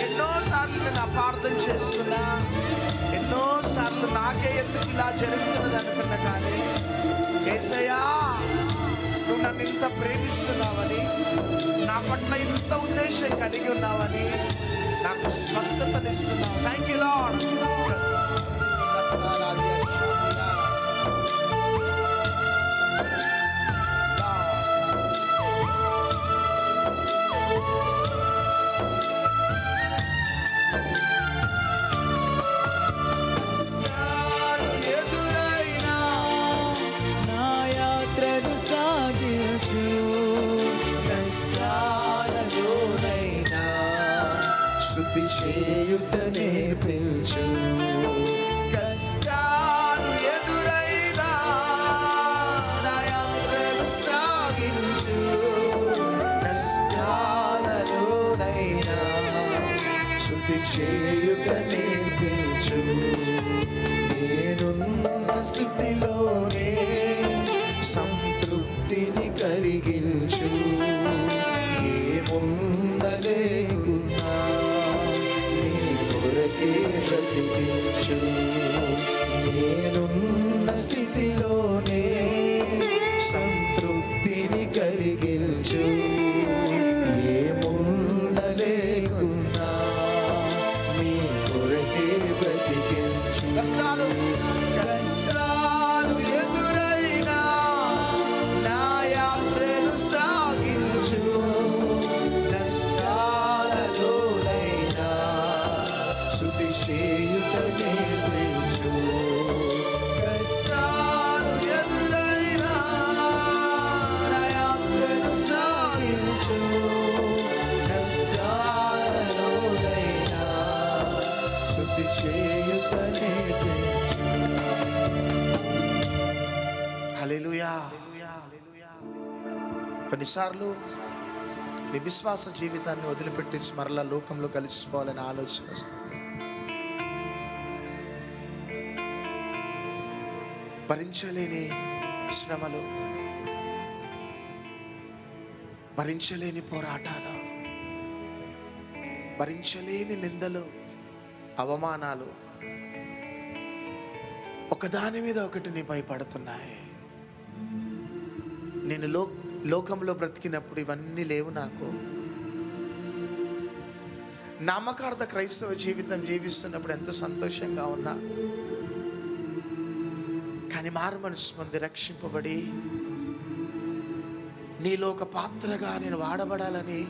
ఎన్నోసార్లు నేను అపార్థం చేసుకున్నా, ఎన్నోసార్లు నాకే ఎందుకు ఇలా జరుగుతున్నది అనుకున్నా, కానీ యేసయ్యా నువ్వు నన్ను ఇంత ప్రేమిస్తున్నావని, నా పట్ల ఇంత ఉద్దేశం కలిగి ఉన్నావని నాకు స్పష్టతనిస్తున్నావు. Thank you lord. శుద్ధి చేయుట నేర్పించు, కష్టాలు ఎదురైనా నా యాత్రను సాగించు, కష్టాలలోనైనా శుద్ధి చేయుట నేర్పించు. నేనున్న స్థితిలోనే సంతృప్తిని కలిగించు, ఏముండలేకున్నా బ్రతికించు. నేనున్న స్థితిలోనే సంతృప్తిని కలిగించు, ఏముండలేకున్నా నీ కొరకే బ్రతికించు. కష్టాలు ఎదురైనా నా యాత్రను సాగించు, కష్టాలలోనైనా శుద్ధి చేయుట నేర్పించు. కష్టాలు ఎదురైనా నా యాత్రను సాగించు, కష్టాలలోనైనా శుద్ధి చేయుట నేర్పించు. హల్లెలూయా. కొన్నిసార్లు నీ విశ్వాస జీవితాన్ని వదిలిపెట్టేసి మరలా లోకంలో కలిసిపోవాలని ఆలోచన వస్తుంది. భరించలేని శ్రమలు, భరించలేని పోరాటాలు, భరించలేని నిందలు, అవమానాలు ఒకదాని మీద ఒకటి నీపై పడుతున్నాయి. నేను లోకంలో బ్రతికినప్పుడు ఇవన్నీ లేవు. నాకు నామకార్థ క్రైస్తవ జీవితం జీవిస్తున్నప్పుడు ఎంతో సంతోషంగా ఉన్నా, కానీ మారు మనసు పొంది రక్షింపబడి నీలో ఒక పాత్రగా నేను వాడబడాలని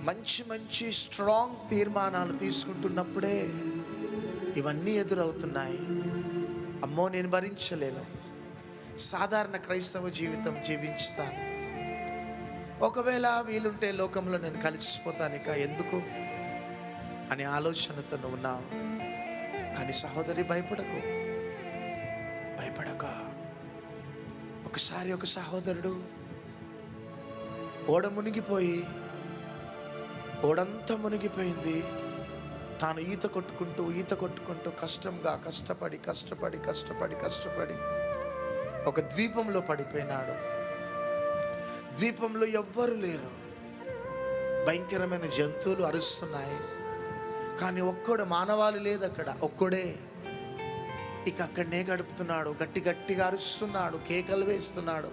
మంచి మంచి స్ట్రాంగ్ తీర్మానాలు తీసుకుంటున్నప్పుడే ఇవన్నీ ఎదురవుతున్నాయి. అమ్మో నేను భరించలేను, సాధారణ క్రైస్తవ జీవితం జీవిస్తాను, ఒకవేళ వీలుంటే లోకంలో నేను కలిసిపోతాను, ఇక ఎందుకు అనే ఆలోచనతో నువ్వు ఉన్నావు. కానీ సహోదరి భయపడకు. ఒకసారి ఒక సహోదరుడు ఓడ మునిగిపోయి, ఓడంతా మునిగిపోయింది, తాను ఈత కొట్టుకుంటూ కష్టపడి ఒక ద్వీపంలో పడిపోయినాడు. ద్వీపంలో ఎవ్వరు లేరు, భయంకరమైన జంతువులు అరుస్తున్నాయి, కానీ ఒక్కడు మానవాళి లేదు అక్కడ, ఒక్కడే ఇక అక్కడనే గడుపుతున్నాడు. గట్టిగా అరుస్తున్నాడు, కేకలు వేస్తున్నాడు,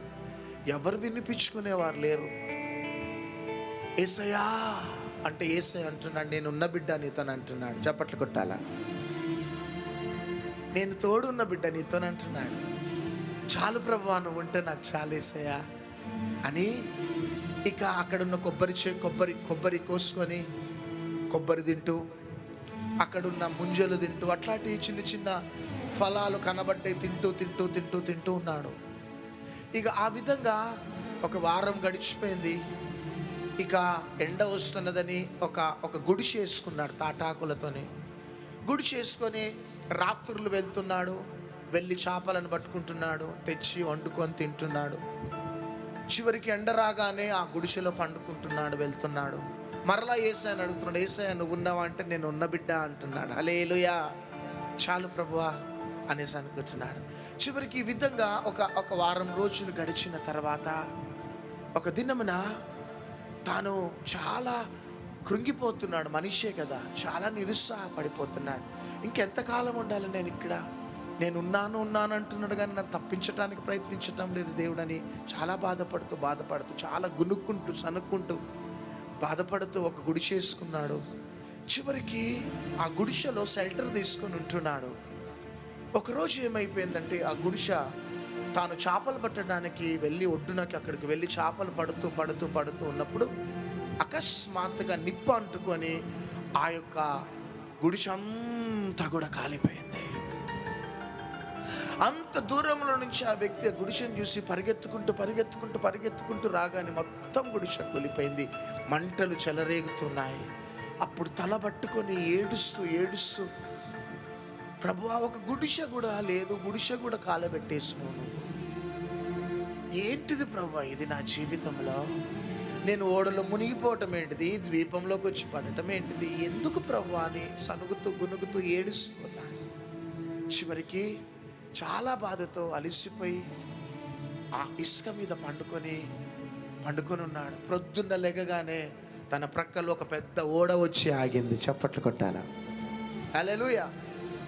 ఎవరు వినిపించుకునేవారు లేరు. యేసయ్యా అంటే యేసయ్య అంటున్నాడు, నేను ఉన్న బిడ్డ నీతోని అంటున్నాడు. చప్పట్లు కొట్టాలా? నేను తోడున్న బిడ్డ నీతోని అంటున్నాడు. చాలు ప్రభువా, నువ్వు ఉంటే నాకు చాలు యేసయ్యా అని ఇక అక్కడున్న కొబ్బరి కోసుకొని కొబ్బరి తింటూ, అక్కడున్న ముంజలు తింటూ, అట్లాంటి చిన్న ఫలాలు కనబడ్డాయి, తింటూ ఉన్నాడు. ఇక ఆ విధంగా ఒక వారం గడిచిపోయింది. ఇక ఎండ వస్తున్నదని ఒక గుడిసె వేసుకున్నాడు, తాటాకులతోని గుడిసె వేసుకొని రాత్రులు వెళ్తున్నాడు. వెళ్ళి చేపలను పట్టుకుంటున్నాడు, తెచ్చి వండుకొని తింటున్నాడు. చివరికి ఎండ రాగానే ఆ గుడిసెలో పండుకుంటున్నాడు, వెళ్తున్నాడు. మరలా యేసయ్యని అడుగుతున్నాడు, యేసయ్య నువ్వు ఉన్నావా అంటే నేను ఉన్న బిడ్డ అంటున్నాడు. హల్లెలూయా, చాలు ప్రభువా అనేసి అనుకుంటున్నాడు. చివరికి ఈ విధంగా ఒక వారం రోజులు గడిచిన తర్వాత ఒక దినమున తాను చాలా కృంగిపోతున్నాడు. మనిషే కదా, చాలా నిరుత్సాహపడిపోతున్నాడు. ఇంకెంతకాలం ఉండాలి నేను ఇక్కడ? నేను ఉన్నాను అంటున్నాడు కానీ నన్ను తప్పించడానికి ప్రయత్నించడం లేదు దేవుడని చాలా బాధపడుతూ చాలా గునుక్కుంటూ సనుక్కుంటూ బాధపడుతూ ఒక గుడిసె వేసుకున్నాడు. చివరికి ఆ గుడిసెలో షెల్టర్ తీసుకొని ఉంటున్నాడు. ఒకరోజు ఏమైపోయిందంటే, ఆ గుడిసె తాను చేపలు పట్టడానికి వెళ్ళి ఒడ్డునకి అక్కడికి వెళ్ళి చేపలు పడుతూ ఉన్నప్పుడు అకస్మాత్తుగా నిప్పు అంటుకొని ఆ యొక్క గుడిసె అంతా కూడా కాలిపోయింది. అంత దూరంలో నుంచి ఆ వ్యక్తి ఆ గుడిసెను చూసి పరిగెత్తుకుంటూ రాగానే మొత్తం గుడిసె కూలిపోయింది. మంటలు చెలరేగుతున్నాయి. అప్పుడు తల పట్టుకొని ఏడుస్తూ ప్రభువా, ఒక గుడిసె కూడా లేదు, గుడిసె కూడా కాలబెట్టేసినాను. ఏంటిది ప్రభువా ఇది నా జీవితంలో? నేను ఓడలో మునిగిపోవటం ఏంటిది, ద్వీపంలోకి వచ్చి పడటం ఏంటిది, ఎందుకు ప్రభువా అని సనుగుతూ గునుగుతూ ఏడుస్తున్నాను. చివరికి చాలా బాధతో అలిసిపోయి ఆ ఇసుక మీద పండుకొని ఉన్నాడు. ప్రొద్దున్న లెగగానే తన ప్రక్కలో ఒక పెద్ద ఓడ వచ్చి ఆగింది. చప్పట్లు కొట్టాలా? హల్లెలూయా.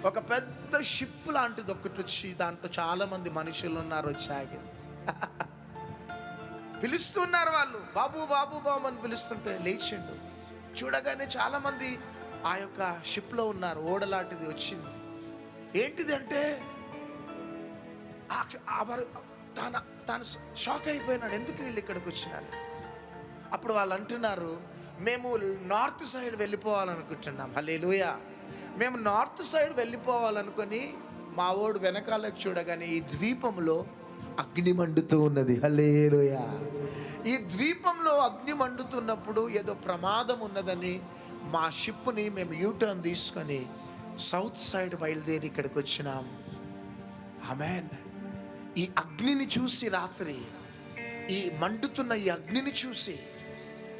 ఒక పెద్ద షిప్ లాంటిది ఒకటి వచ్చి దాంట్లో చాలా మంది మనుషులు ఉన్నారు, వచ్చి ఆగింది. పిలుస్తున్నారు వాళ్ళు, బాబు బాబు బాబు అని పిలుస్తుంటే లేచిండు. చూడగానే చాలా మంది ఆ యొక్క షిప్లో ఉన్నారు. ఓడ లాంటిది వచ్చింది. ఏంటిది అంటే తాను షాక్ అయిపోయినాడు, ఎందుకు వీళ్ళు ఇక్కడికి వచ్చినారు. అప్పుడు వాళ్ళు అంటున్నారు, మేము నార్త్ సైడ్ వెళ్ళిపోవాలనుకుంటున్నాం. హల్లెలూయా. మేము నార్త్ సైడ్ వెళ్ళిపోవాలనుకొని మా ఓడు వెనకాలకు చూడగానే ఈ ద్వీపంలో అగ్ని మండుతూ ఉన్నది. హల్లెలూయా. ఈ ద్వీపంలో అగ్ని మండుతున్నప్పుడు ఏదో ప్రమాదం ఉన్నదని మా షిప్ని మేము యూటర్న్ తీసుకొని సౌత్ సైడ్ బయలుదేరి ఇక్కడికి వచ్చినాం. ఆమేన్. ఈ అగ్నిని చూసి రాత్రి, ఈ మండుతున్న ఈ అగ్నిని చూసి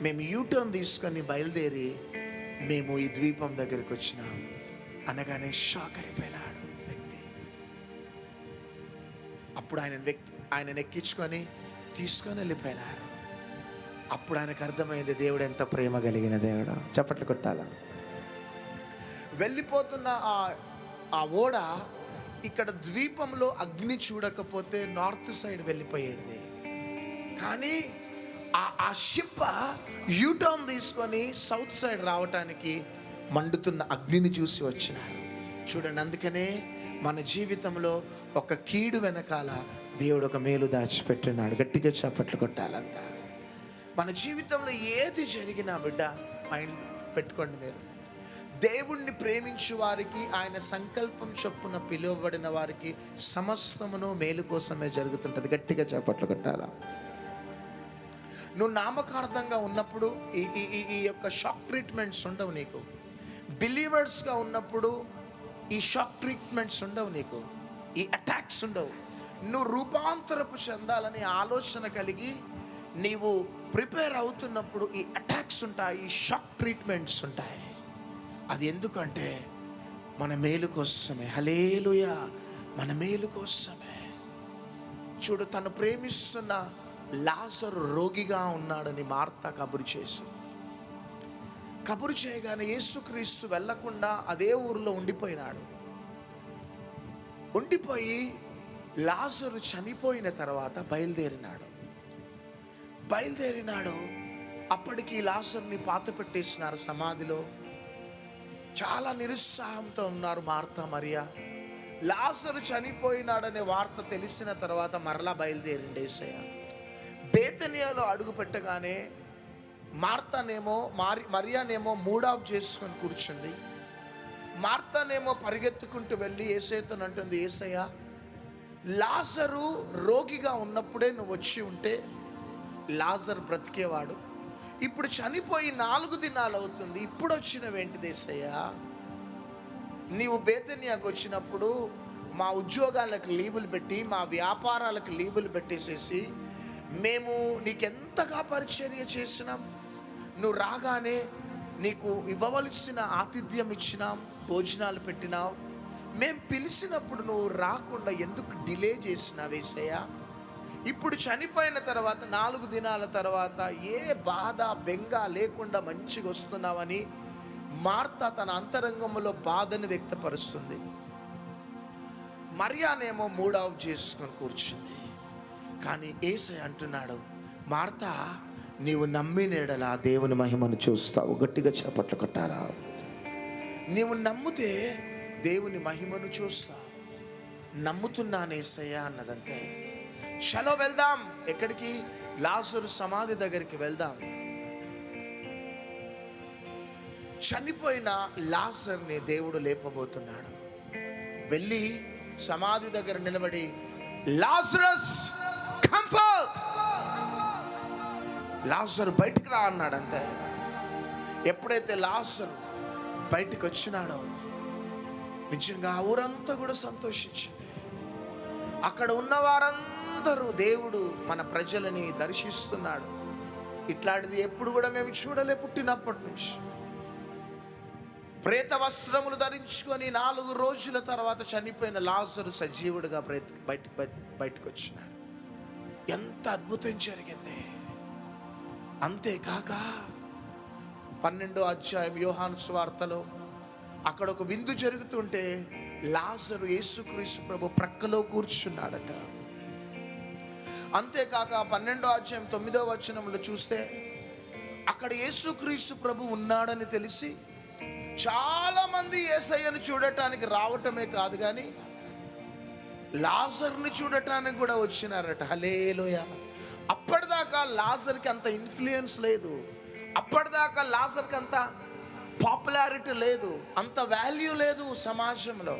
మేము యూటర్న్ తీసుకొని బయలుదేరి మేము ఈ ద్వీపం దగ్గరికి వచ్చినాం అనగానే షాక్ అయిపోయినాడు వ్యక్తి. అప్పుడు ఆయన ఎక్కించుకొని తీసుకొని వెళ్ళిపోయినారు. అప్పుడు ఆయనకు అర్థమైంది దేవుడు ఎంత ప్రేమ కలిగిన దేవుడు. చప్పట్లు కొట్టాలా? వెళ్ళిపోతున్న ఆ ఓడ ఇక్కడ ద్వీపంలో అగ్ని చూడకపోతే నార్త్ సైడ్ వెళ్ళిపోయేది. కానీ ఆ షిప్ యూటర్న్ తీసుకొని సౌత్ సైడ్ రావటానికి మండుతున్న అగ్నిని చూసి వచ్చినారు. చూడండి, అందుకనే మన జీవితంలో ఒక కీడు వెనకాల దేవుడు ఒక మేలు దాచిపెట్టున్నాడు. గట్టిగా చప్పట్లు కొట్టాలంతా. మన జీవితంలో ఏది జరిగినా బిడ్డ మైండ్ పెట్టుకోండి, మీరు దేవుణ్ణి ప్రేమించు వారికి, ఆయన సంకల్పం చొప్పున పిలువబడిన వారికి సమస్తమును మేలు కోసమే జరుగుతుంటుంది. గట్టిగా చప్పట్లు కొట్టాలా? నువ్వు నామకార్థంగా ఉన్నప్పుడు ఈ యొక్క షాక్ ట్రీట్మెంట్స్ ఉండవు నీకు. బిలీవర్స్గా ఉన్నప్పుడు ఈ షాక్ ట్రీట్మెంట్స్ ఉండవు నీకు, ఈ అటాక్స్ ఉండవు. నువ్వు రూపాంతరపు చెందాలని ఆలోచన కలిగి నీవు ప్రిపేర్ అవుతున్నప్పుడు ఈ అటాక్స్ ఉంటాయి, ఈ షాక్ ట్రీట్మెంట్స్ ఉంటాయి. అది ఎందుకంటే మన మేలు కోసమే. హల్లెలూయా. మన మేలు కోసమే. చూడు, తను ప్రేమిస్తున్న లాజరు రోగిగా ఉన్నాడని మార్త కబురు చేయగానే యేసుక్రీస్తు వెళ్ళకుండా అదే ఊరిలో ఉండిపోయి లాజరు చనిపోయిన తర్వాత బయలుదేరినాడు. అప్పటికి లాజరుని పాత పెట్టేసినారు సమాధిలో. చాలా నిరుత్సాహంతో ఉన్నారు మార్త మరియా. లాజరు చనిపోయినాడనే వార్త తెలిసిన తర్వాత మరలా బయలుదేరిండు యేసయ్య. బేతనియాలో అడుగు పెట్టగానే మరియానేమో మూడ్ ఆఫ్ చేసుకొని కూర్చుంది. మార్తానేమో పరిగెత్తుకుంటూ వెళ్ళి యేసయ్యతో అంటుంది, యేసయ్య, లాజరు రోగిగా ఉన్నప్పుడే నువ్వు వచ్చి ఉంటే లాజరు బ్రతికేవాడు. ఇప్పుడు చనిపోయి 4 దినాలు అవుతుంది, ఇప్పుడు వచ్చినవేంటిది యేసయ్య? నీవు బేతనియాకు వచ్చినప్పుడు మా ఉద్యోగాలకు లీవులు పెట్టి, మా వ్యాపారాలకు లీవులు పెట్టేసేసి మేము నీకెంతగా పరిచర్య చేసినాం. నువ్వు రాగానే నీకు ఇవ్వవలసిన ఆతిథ్యం ఇచ్చినాం, భోజనాలు పెట్టినావు. మేము పిలిచినప్పుడు నువ్వు రాకుండా ఎందుకు డిలే చేసినావు యేసయ్య? ఇప్పుడు చనిపోయిన తర్వాత 4 దినాల తర్వాత ఏ బాధ బెంగ లేకుండా మంచిగా వస్తున్నావని మార్త తన అంతరంగంలో బాధను వ్యక్తపరుస్తుంది. మరియానేమో మూడ్ ఆఫ్ చేసుకొని కూర్చుంది. కానీ యేసయ్య అంటున్నాడు, మార్త, నీవు నమ్మినేడలా దేవుని మహిమను చూస్తావు. గట్టిగా చప్పట్లు కొట్టారా? నీవు నమ్మితే దేవుని మహిమను చూస్తావు. నమ్ముతున్నాను యేసయ్య అన్నదంతే. చలో వెళ్దాం. ఎక్కడికి? లాజరు సమాధి దగ్గరికి వెళ్దాం. చనిపోయిన లాజర్ని దేవుడు లేపబోతున్నాడు. వెళ్ళి సమాధి దగ్గర నిలబడి, లాజరస్ కమ్ ఫోర్త్, లాజరు బయటికి రా అన్నాడు అంతే. ఎప్పుడైతే లాజరు బయటికి వచ్చినాడో నిజంగా ఆ ఊరంతా కూడా సంతోషించింది. అక్కడ ఉన్న వారందరూ దేవుడు మన ప్రజలని దర్శిస్తున్నాడు. ఇట్లాంటిది ఎప్పుడు కూడా మేము చూడలే పుట్టినప్పటి నుంచి. ప్రేత వస్త్రములు ధరించుకొని 4 రోజుల తర్వాత చనిపోయిన లాజరు సజీవుడిగా బయటకు వచ్చినాడు. ఎంత అద్భుతం జరిగింది. అంతేకాక 12వ అధ్యాయం యోహాను సువార్తలో అక్కడ ఒక విందు జరుగుతుంటే లాజరు యేసుక్రీస్తు ప్రభు ప్రక్కలో కూర్చున్నాడట. అంతేకాక 12వ అధ్యాయం 9వ వచనంలో చూస్తే అక్కడ యేసుక్రీస్తు ప్రభు ఉన్నాడని తెలిసి చాలా మంది యేసయ్యను చూడటానికి రావటమే కాదు కానీ లాజర్ని చూడటానికి కూడా వచ్చినారట. హల్లెలూయా. అప్పటిదాకా లాజర్కి అంత ఇన్ఫ్లుయెన్స్ లేదు. అప్పటిదాకా లాజర్కి అంత పాపులారిటీ లేదు, అంత వాల్యూ లేదు సమాజంలో.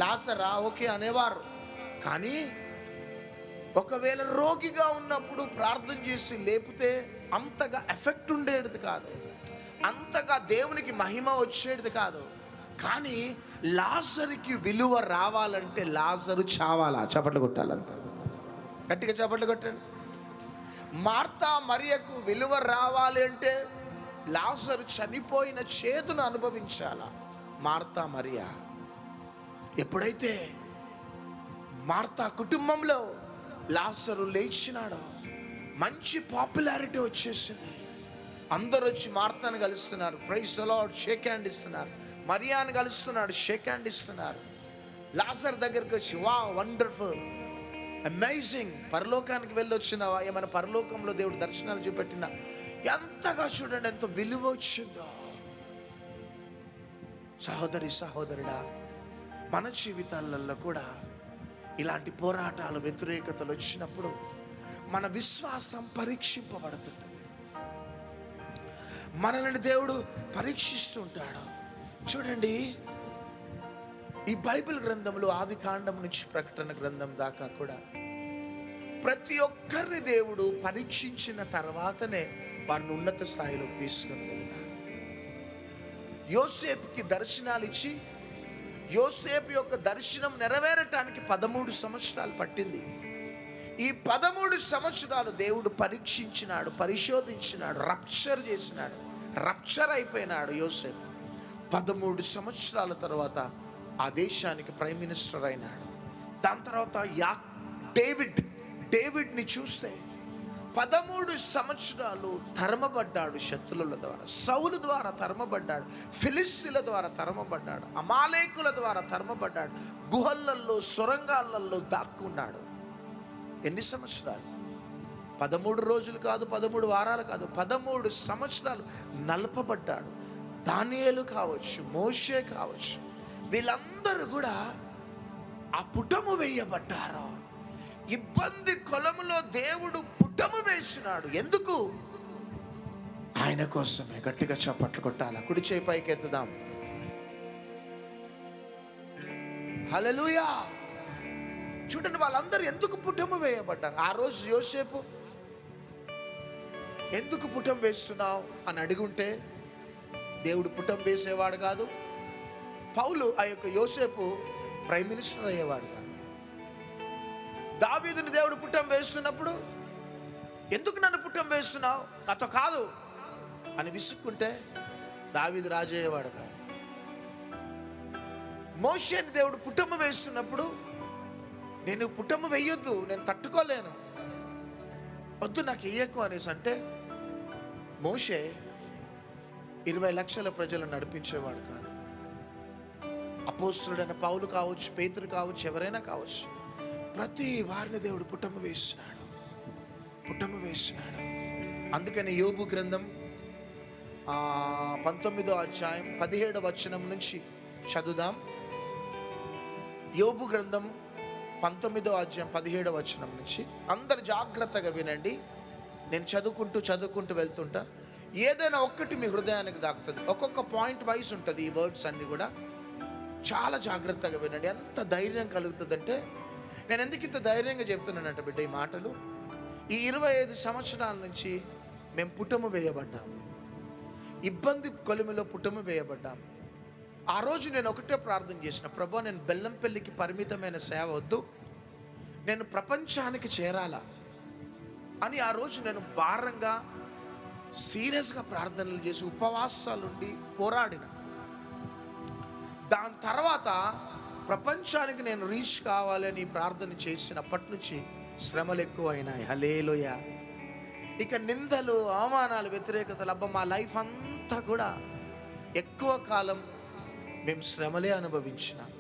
లాజరా ఓకే అనేవారు, కానీ ఒకవేళ రోగిగా ఉన్నప్పుడు ప్రార్థన చేసి లేపితే అంతగా ఎఫెక్ట్ ఉండేది కాదు, అంతగా దేవునికి మహిమ వచ్చేది కాదు. కానీ లాజరుకి విలువ రావాలంటే లాజరు చావాలా? చప్పట్లు కొట్టాలంత గట్టిగా చప్పట్లు కొట్టండి. మార్తా మరియకు విలువ రావాలి అంటే లాజరు చనిపోయిన చేదును అనుభవించాలా. మార్తా మరియ ఎప్పుడైతే మార్తా కుటుంబంలో లాజరు లేచినాడో మంచి పాపులారిటీ వచ్చేసింది. అందరూ వచ్చి మార్తాను కలుస్తున్నారు, praise the lord, shake hand ఇస్తున్నారు. మరియాను కలుస్తున్నాడు, షేక్ హ్యాండ్ ఇస్తున్నారు. లాజర్ దగ్గరికి వచ్చి, వా వండర్ఫుల్, అమేజింగ్, పరలోకానికి వెళ్ళొచ్చినావా? ఏమైనా పరలోకంలో దేవుడు దర్శనాలు చూపెట్టినా? ఎంతగా చూడండి, ఎంతో విలువ వచ్చిందో. సహోదరి సహోదరుడా, మన జీవితాలలో కూడా ఇలాంటి పోరాటాలు వ్యతిరేకతలు వచ్చినప్పుడు మన విశ్వాసం పరీక్షింపబడుతుంది. మనల్ని దేవుడు పరీక్షిస్తుంటాడు. చూడండి, ఈ బైబిల్ గ్రంథంలో ఆది కాండం నుంచి ప్రకటన గ్రంథం దాకా కూడా ప్రతి ఒక్కరిని దేవుడు పరీక్షించిన తర్వాతనే వారిని ఉన్నత స్థాయిలోకి తీసుకుని వెళ్ళారు. యోసేపుకి దర్శనాలు ఇచ్చి యోసేపు యొక్క దర్శనం నెరవేరటానికి 13 సంవత్సరాలు పట్టింది. ఈ 13 సంవత్సరాలు దేవుడు పరీక్షించినాడు, పరిశోధించినాడు, రప్చర్ అయిపోయినాడు యోసేపు. 13 సంవత్సరాల తర్వాత ఆ దేశానికి ప్రైమ్ మినిస్టర్ అయినాడు. దాని తర్వాత డేవిడ్ని చూస్తే 13 సంవత్సరాలు తరమబడ్డాడు శత్రువుల ద్వారా. సౌలు ద్వారా తరమబడ్డాడు, ఫిలిస్తీన్ల ద్వారా తరమబడ్డాడు, అమాలేకుల ద్వారా తరమబడ్డాడు, గుహలల్లో సొరంగాలలో దాక్కున్నాడు. ఎన్ని సంవత్సరాలు? 13 రోజులు కాదు, 13 వారాలు కాదు, 13 సంవత్సరాలు నలపబడ్డాడు. దానియేలు కావచ్చు, మోషే కావచ్చు, వీళ్ళందరూ కూడా ఆ పుటము వేయబడ్డారు. ఇబ్బంది కొలములో దేవుడు పుటము వేసినాడు. ఎందుకు? ఆయన కోసమే. గట్టిగా చప్పట్లు కొట్టాలా? కుడి చేయి పైకి ఎత్తుదాం. హల్లెలూయా. చూడండి, వాళ్ళందరూ ఎందుకు పుటము వేయబడ్డారు? ఆ రోజు యోసేపు ఎందుకు పుటం వేస్తున్నావు అని అడుగుంటే దేవుడు పుటం వేసేవాడు కాదు. పౌలు ఆ యొక్క యోసేపు ప్రైమ్ మినిస్టర్ అయ్యేవాడు కాదు. దావీదుని దేవుడు పుట్టం వేస్తున్నప్పుడు ఎందుకు నన్ను పుట్టం వేస్తున్నావు, నాతో కాదు అని విసుక్కుంటే దావీదు రాజు అయ్యేవాడు కాదు. మోషేని దేవుడు పుట్టము వేస్తున్నప్పుడు నేను పుట్టము వేయొద్దు, నేను తట్టుకోలేను, వద్దు నాకు ఇయ్యకు అనేసి అంటే, మోషే 20 లక్షల ప్రజలను నడిపించేవాడు కాదు. అపోస్తలుడైన పౌలు కావచ్చు, పేతురు కావచ్చు, ఎవరైనా కావచ్చు, ప్రతి వారిని దేవుడు పుటము వేసినాడు. అందుకని యోబు గ్రంథం 19వ అధ్యాయం 17వ వచనం నుంచి చదువుదాం. యోబు గ్రంథం 19వ అధ్యాయం 17వ వచనం నుంచి అందరు జాగ్రత్తగా వినండి. నేను చదువుకుంటూ వెళ్తుంటా. ఏదైనా ఒక్కటి మీ హృదయానికి దాక్కుతుంది. ఒక్కొక్క పాయింట్ వైజ్ ఉంటుంది ఈ వర్డ్స్ అన్నీ కూడా. చాలా జాగ్రత్తగా వినండి. ఎంత ధైర్యం కలుగుతుందంటే, నేను ఎందుకు ఇంత ధైర్యంగా చెప్తున్నానంట బిడ్డ ఈ మాటలు, ఈ 25 సంవత్సరాల నుంచి మేము పుటము వేయబడ్డాము, ఇబ్బంది కొలిమిలో పుటము వేయబడ్డాము. ఆ రోజు నేను ఒకటే ప్రార్థన చేసిన, ప్రభా నేను బెల్లంపల్లికి పరిమితమైన సేవ వద్దు, నేను ప్రపంచానికి చేరాలా అని ఆ రోజు నేను భారంగా సీరియస్గా ప్రార్థనలు చేసి ఉపవాసాలుండి పోరాడిన. దాని తర్వాత ప్రపంచానికి నేను రీచ్ కావాలని ప్రార్థన చేసినప్పటి నుంచి శ్రమలు ఎక్కువ అయినాయి. హల్లెలూయా. ఇక నిందలు, అవమానాలు, వ్యతిరేకతలు, అబ్బా మా లైఫ్ అంతా కూడా ఎక్కువ కాలం మేము శ్రమలే అనుభవించినాం.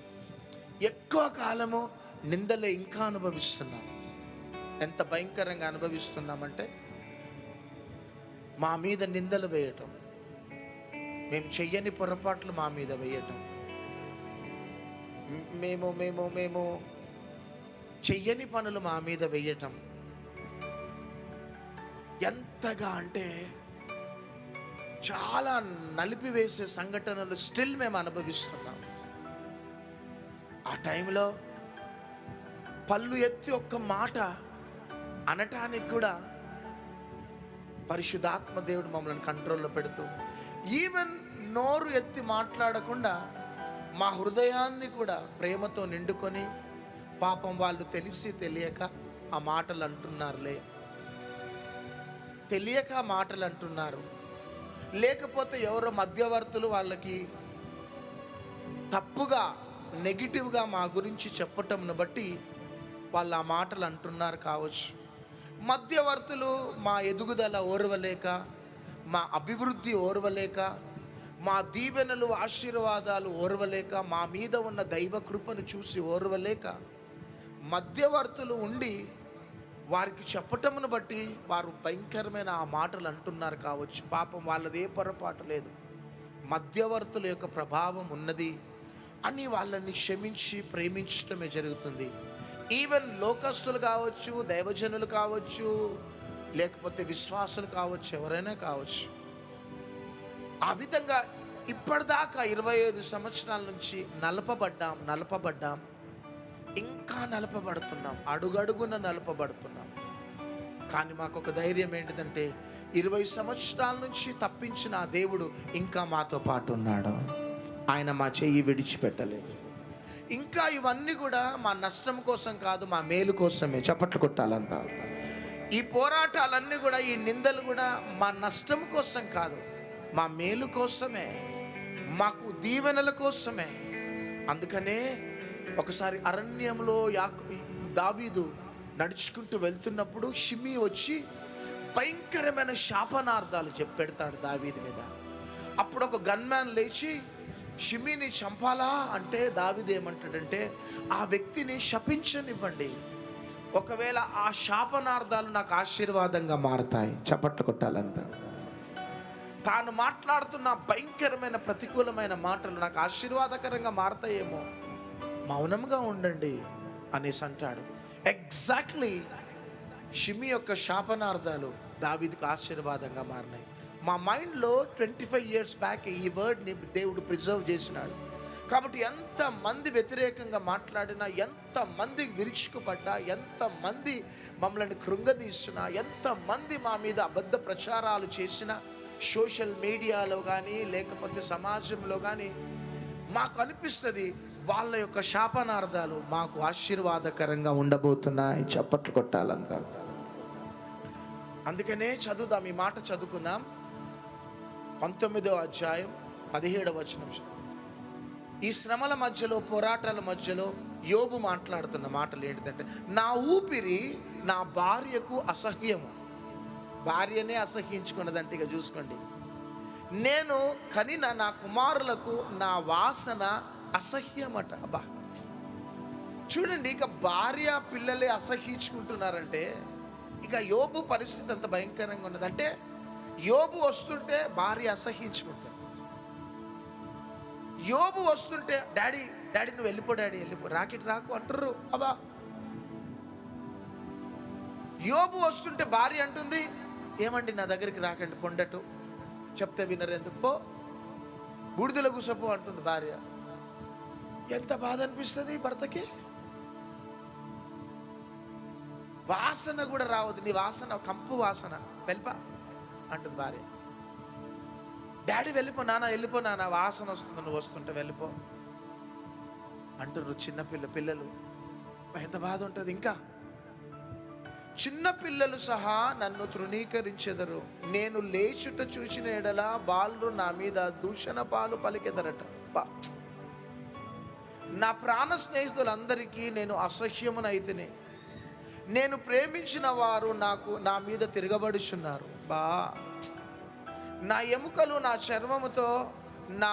ఎక్కువ కాలము నిందలే ఇంకా అనుభవిస్తున్నాం. ఎంత భయంకరంగా అనుభవిస్తున్నామంటే, మా మీద నిందలు వేయటం, మేము చెయ్యని పొరపాట్లు మా మీద వేయటం, మేము చెయ్యని పనులు మా మీద వేయటం, ఎంతగా అంటే చాలా నలిపివేసే సంఘటనలు స్టిల్ మేము అనుభవిస్తున్నాం. ఆ టైంలో పళ్ళు ఎత్తి ఒక్క మాట అనటానికి కూడా పరిశుద్ధాత్మ దేవుడు మమ్మల్ని కంట్రోల్లో పెడుతూ, ఈవెన్ నోరు ఎత్తి మాట్లాడకుండా మా హృదయాన్ని కూడా ప్రేమతో నిండుకొని, పాపం వాళ్ళు తెలిసి తెలియక ఆ మాటలు అంటున్నారులే, తెలియక మాటలు అంటున్నారు, లేకపోతే ఎవరో మధ్యవర్తులు వాళ్ళకి తప్పుగా నెగిటివ్గా మా గురించి చెప్పటంను బట్టి వాళ్ళు ఆ మాటలు అంటున్నారు కావచ్చు. మధ్యవర్తులు మా ఎదుగుదల ఓర్వలేక, మా అభివృద్ధి ఓర్వలేక, మా దీవెనలు ఆశీర్వాదాలు ఓర్వలేక, మా మీద ఉన్న దైవ కృపను చూసి ఓర్వలేక మధ్యవర్తులు ఉండి వారికి చెప్పటమును బట్టి వారు భయంకరమైన ఆ మాటలు అంటున్నారు కావచ్చు. పాపం వాళ్ళది ఏ పొరపాటు లేదు, మధ్యవర్తుల యొక్క ప్రభావం ఉన్నది అని వాళ్ళని క్షమించి ప్రేమించటమే జరుగుతుంది. ఈవెన్ లోకస్తులు కావచ్చు, దైవజనులు కావచ్చు, లేకపోతే విశ్వాసులు కావచ్చు, ఎవరైనా కావచ్చు. ఆ విధంగా ఇప్పటిదాకా 25 సంవత్సరాల నుంచి నలపబడ్డాం, ఇంకా నలపబడుతున్నాం, అడుగడుగున నలపబడుతున్నాం. కానీ మాకు ఒక ధైర్యం ఏంటిదంటే, 20 సంవత్సరాల నుంచి తప్పించిన ఆ దేవుడు ఇంకా మాతో పాటు ఉన్నాడు. ఆయన మా చెయ్యి విడిచిపెట్టలేదు. ఇంకా ఇవన్నీ కూడా మా నష్టం కోసం కాదు, మా మేలు కోసమే. చప్పట్లు కొట్టాలంతా. ఈ పోరాటాలన్నీ కూడా, ఈ నిందలు కూడా మా నష్టం కోసం కాదు, మా మేలు కోసమే, మాకు దీవెనల కోసమే. అందుకనే ఒకసారి అరణ్యంలో దావీదు నడుచుకుంటూ వెళ్తున్నప్పుడు షిమీ వచ్చి భయంకరమైన శాపనార్థాలు పెడతాడు దావీదు మీద. అప్పుడు ఒక గన్మ్యాన్ లేచి షిమీని చంపాలా అంటే దావీదు ఏమంటాడంటే, ఆ వ్యక్తిని శపించనివ్వండి, ఒకవేళ ఆ శాపనార్థాలు నాకు ఆశీర్వాదంగా మారతాయి. చప్పట్లు కొట్టాలంతా. తాను మాట్లాడుతున్న భయంకరమైన ప్రతికూలమైన మాటలు నాకు ఆశీర్వాదకరంగా మారతాయేమో, మౌనంగా ఉండండి అనేసి అంటాడు. ఎగ్జాక్ట్లీ షిమీ యొక్క శాపనార్థాలు దావీదుకు ఆశీర్వాదంగా మారినాయి. మా మైండ్లో 25 years బ్యాక్ ఈ వర్డ్ని దేవుడు ప్రిజర్వ్ చేసినాడు. కాబట్టి ఎంతమంది వ్యతిరేకంగా మాట్లాడినా, ఎంతమంది విరుచుకుపడ్డా, ఎంతమంది మమ్మల్ని కృంగదీసినా, ఎంతమంది మా మీద అబద్ధ ప్రచారాలు చేసినా, సోషల్ మీడియాలో కానీ లేకపోతే సమాజంలో కానీ, మాకు అనిపిస్తుంది వాళ్ళ యొక్క శాపనార్థాలు మాకు ఆశీర్వాదకరంగా ఉండబోతున్నాయి. చప్పట్లు కొట్టాలంతా. అందుకనే చదువుదాం, ఈ మాట చదువుకుందాం. 19వ అధ్యాయం 17వ వచనం. ఈ శ్రమల మధ్యలో, పోరాటాల మధ్యలో యోబు మాట్లాడుతున్న మాటలు ఏంటిదంటే, నా ఊపిరి నా భార్యకు అసహ్యము, భార్యనే అసహ్యించుకున్నదంటే ఇక చూసుకోండి. నేను కనిన నా కుమారులకు నా వాసన అసహ్యమట. అబ్బా చూడండి, ఇక భార్య పిల్లలే అసహ్యించుకుంటున్నారంటే ఇక యోబు పరిస్థితి అంత భయంకరంగా ఉన్నది. అంటే యోబు వస్తుంటే భార్య అసహ్యించుకుంటుంది. యోబు వస్తుంటే డాడీ డాడీ నువ్వు వెళ్ళిపో, డాడీ వెళ్ళిపో, రాకెట్ రాకు అంటారు. అబ్బా యోబు వస్తుంటే భార్య అంటుంది, ఏమండి నా దగ్గరికి రాకండి, పొండటు చెప్తే వినరు, ఎందుకు పో, బూడిదలో కూసపో అంటుంది భార్య. ఎంత బాధ అనిపిస్తుంది భర్తకి. వాసన కూడా రావద్దు, నీ వాసన కంపు వాసన, వెళ్ళిపా అంటుంది భార్య. డాడీ వెళ్ళిపో నాన్న, వెళ్ళిపో నాన్న, వాసన వస్తుంది నువ్వు వస్తుంటే వెళ్ళిపో అంటున్నారు చిన్న పిల్లలు. ఎంత బాధ ఉంటుంది. ఇంకా చిన్న పిల్లలు సహా నన్ను తృణీకరించెదరు, నేను లేచుట చూసిన ఎడల బాలురు నా మీద దూషణ పాలు పలికెదరట. నా ప్రాణ స్నేహితులందరికీ నేను అసహ్యమునైతిని, నేను ప్రేమించిన వారు నా మీద తిరగబడుచున్నారు. నా ఎముకలు నా చర్మముతో నా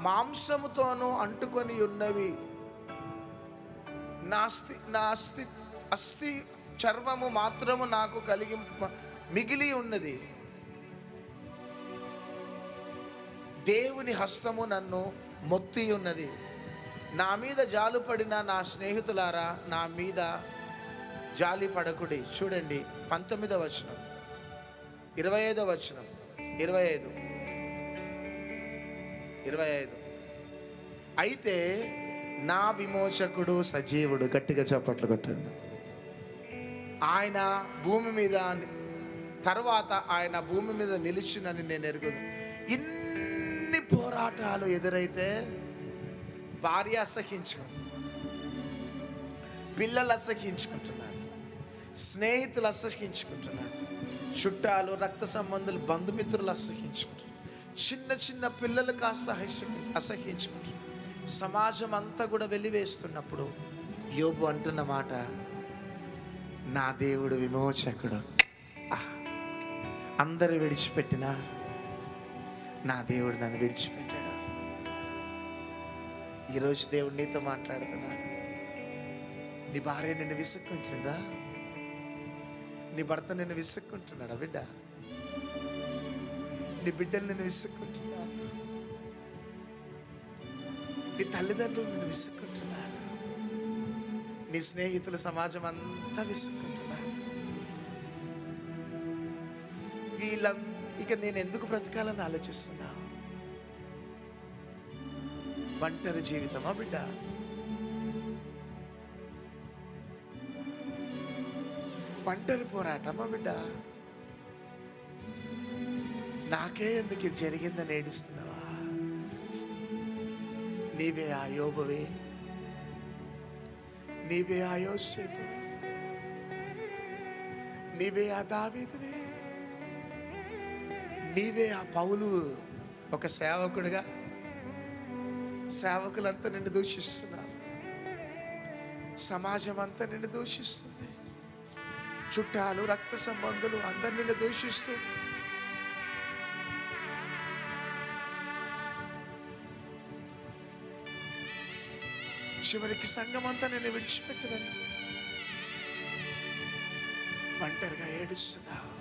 మాంసముతోనూ అంటుకొని ఉన్నవి, నా అస్థి చర్మము మాత్రము నాకు మిగిలి ఉన్నది. దేవుని హస్తము నన్ను మొత్తి ఉన్నది. నా మీద జాలుపడిన నా స్నేహితులారా నా మీద జాలి పడకుడి. చూడండి 19వ వచనం, 25వ వచనం, 25. అయితే నా విమోచకుడు సజీవుడు. గట్టిగా చప్పట్లు కొట్టండి. ఆయన భూమి మీద తర్వాత ఆయన భూమి మీద నిలిచినని నేను ఎరుగుదు. ఇన్ని పోరాటాలు ఎదురైతే భార్య అసహించుకుంటుంది, పిల్లలు అసహించుకుంటున్నారు, స్నేహితులు అసహించుకుంటున్నారు, చుట్టాలు రక్త సంబంధులు బంధుమిత్రులు అసహించుకుంటున్నారు, చిన్న పిల్లలు కాస్త అసహించుకుంటున్నారు. సమాజం అంతా కూడా వెలివేస్తున్నప్పుడు యోబు అంటున్న మాట, నా దేవుడు విమోచకుడు. అందరూ విడిచిపెట్టినా నా దేవుడు నన్ను విడిచిపెట్టాడు. ఈరోజు దేవుడు నీతో మాట్లాడుతున్నాడు. నీ భార్య నిన్ను విసుక్కుంటుందా? నీ భర్త నిన్ను విసుక్కుంటున్నాడా బిడ్డ? నీ బిడ్డలు నిన్ను విసుక్కుంటున్నా? నీ తల్లిదండ్రులు నిన్ను విసుక్కుంటున్నారు? నీ స్నేహితులు, సమాజం అంతా విసుక్కుంటున్నారు? ఇక నేను ఎందుకు బ్రతకాలని ఆలోచిస్తున్నా? ఒంటరి జీవితమా బిడ్డ? ఒంటరి పోరాటమా బిడ్డ? నాకే ఎందుకు ఇది జరిగిందని ఏడుస్తున్నావా? నీవే ఆ యోబువే, నీవే ఆ యోసేపువే, నీవే ఆ దావీదువే, నీవే ఆ పౌలు. ఒక సేవకుడిగా సేవకులంతా నిన్ను దూషిస్తున్నారు, సమాజం అంతా నిన్ను దూషిస్తుంది, చుట్టాలు రక్త సంబంధులు అందరు నిన్ను దూషిస్తూ చివరికి సంఘం అంతా నిన్ను విడిచిపెట్టదని ఒంటరిగా ఏడుస్తున్నావు.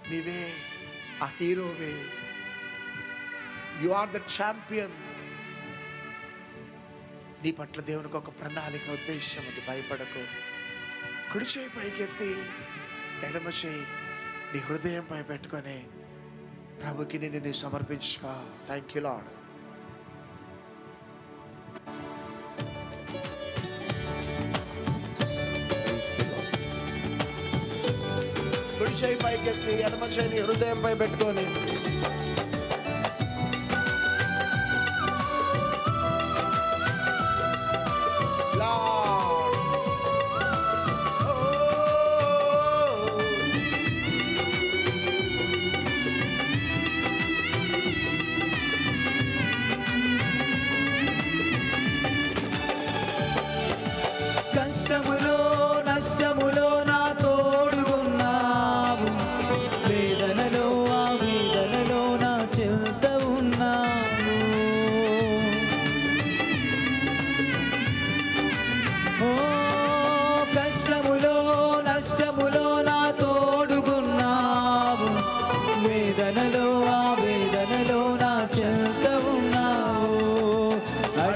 నీవే ఆ హీరోవే, యు ఆర్ ద ఛాంపియన్. నీ పట్ల దేవునికి ఒక ప్రణాళిక, ఉద్దేశం ఉంది. భయపడకు. కుడి చేయి పైకెత్తి ఎడమ చేయి నీ హృదయంపై పెట్టుకొని ప్రభుకి నిన్ను సమర్పించుకో. Thank you lord. కుడి చేయి పైకెత్తి ఎడమ చేయి హృదయంపై పెట్టుకొని కష్టములో నష్టములో నా తోడుగున్నావు,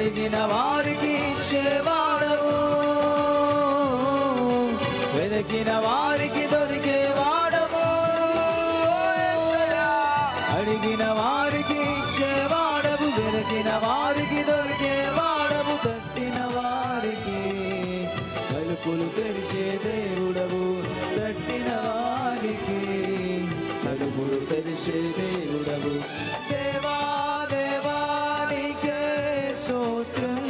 అడిగిన వారికి ఇచ్చేవాడవు, వెతికిన వారికి దొరికేవాడవు. అడిగిన వారికి ఇచ్చేవాడవు, వెతికిన వారికి దొరికేవాడవు. తట్టిన వారికి తలుపులు తెరిచే దేవుడవు, తట్టిన వారికి తలుపులు తెరిచే దేవుడవు. దేవా దేవా నీకే స్తోత్రం,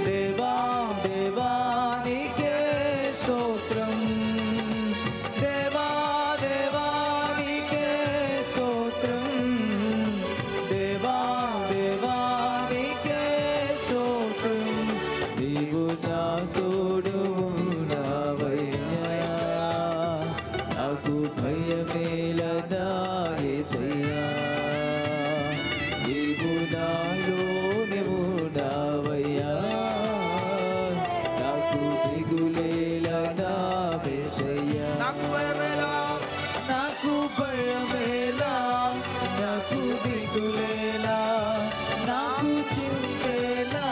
దేవా దేవా నీకే స్తోత్రం, దేవా దేవా నీకే స్తోత్రం, దేవా దేవా నీకే స్తోత్రం. నీవు నా తోడు ఉన్నావయ్యా, నాకు భయమేలనా యేసయ్యా. నీవు నాలోనే ఉన్నావయ్యా, నాకు దిగులేలనా యేసయ్యా. నాకు భయమేలా, నాకు భయమేలా, నాకు దిగులేలా, నాకు చింతేలా,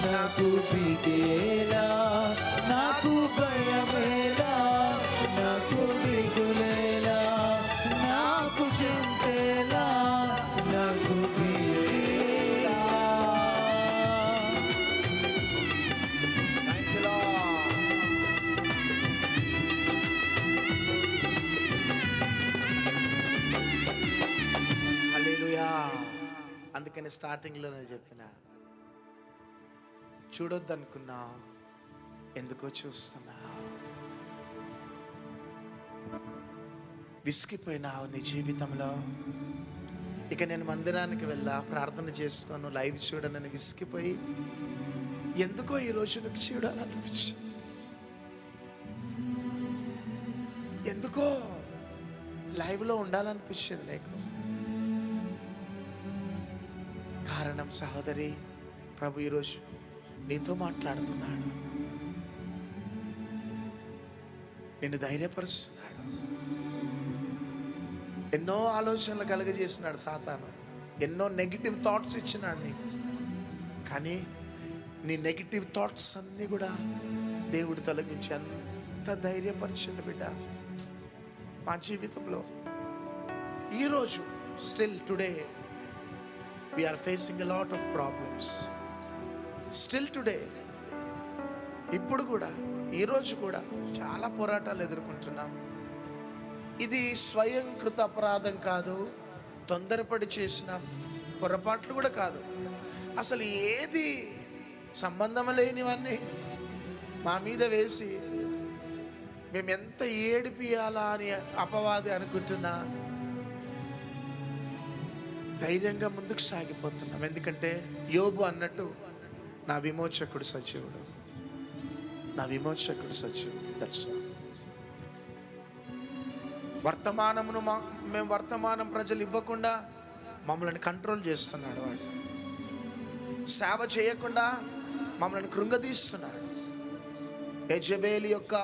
నాకు పీకేలా, నాకు భయమేలా, నాకు దిగులేలా, నాకు చింతేలా, నాకు పీకేలా. Thank you, Lord. హల్లెలూయా. అందుకని స్టార్టింగ్లోనే చెప్పిన, చూడొద్దనుకున్నా, ఎందుకో చూస్తున్నా. విసిగిపోయినావు నీ జీవితంలో. ఇక నేను మందిరానికి వెళ్ళా, ప్రార్థన చేసుకోను, లైవ్ చూడనని విసిగిపోయి ఎందుకో ఈరోజు నీకు చూడాలనిపించి, ఎందుకో లైవ్లో ఉండాలనిపించింది నీకు. కారణం సహోదరి, ప్రభు ఈరోజు నీతో మాట్లాడుతున్నాడు, నిన్ను ధైర్యపరుస్తున్నాడు. ఎన్నో ఆలోచనలు కలుగజేస్తున్నాడు సాతాను, ఎన్నో నెగిటివ్ థాట్స్ ఇచ్చినాడు నీకు. కానీ నీ నెగిటివ్ థాట్స్ అన్నీ కూడా దేవుడు తొలగించి అంత ధైర్యపరిచిండు బిడ్డ. మా జీవితంలో ఈరోజు still today we are facing a lot of problems. Still today, ఇప్పుడు కూడా, ఈరోజు కూడా చాలా పోరాటాలు ఎదుర్కొంటున్నాం. ఇది స్వయంకృత అపరాధం కాదు, తొందరపడి చేసిన పొరపాట్లు కూడా కాదు. అసలు ఏది సంబంధం లేనివన్నీ మా మీద వేసి మేము ఎంత ఏడిపియాలా అని అపవాది అనుకుంటున్నా, ధైర్యంగా ముందుకు సాగిపోతున్నాం. ఎందుకంటే యోబు అన్నట్టు, నా విమోచకుడు సజీవుడు, నా విమోచకుడు సజీవుడు. That's all. వర్తమానమును మేము వర్తమానం ప్రజలు ఇవ్వకుండా మమ్మల్ని కంట్రోల్ చేస్తున్నాడు వాడు. సేవ చేయకుండా మమ్మల్ని కృంగదీస్తున్నాడు. యెజబెల్ యొక్క,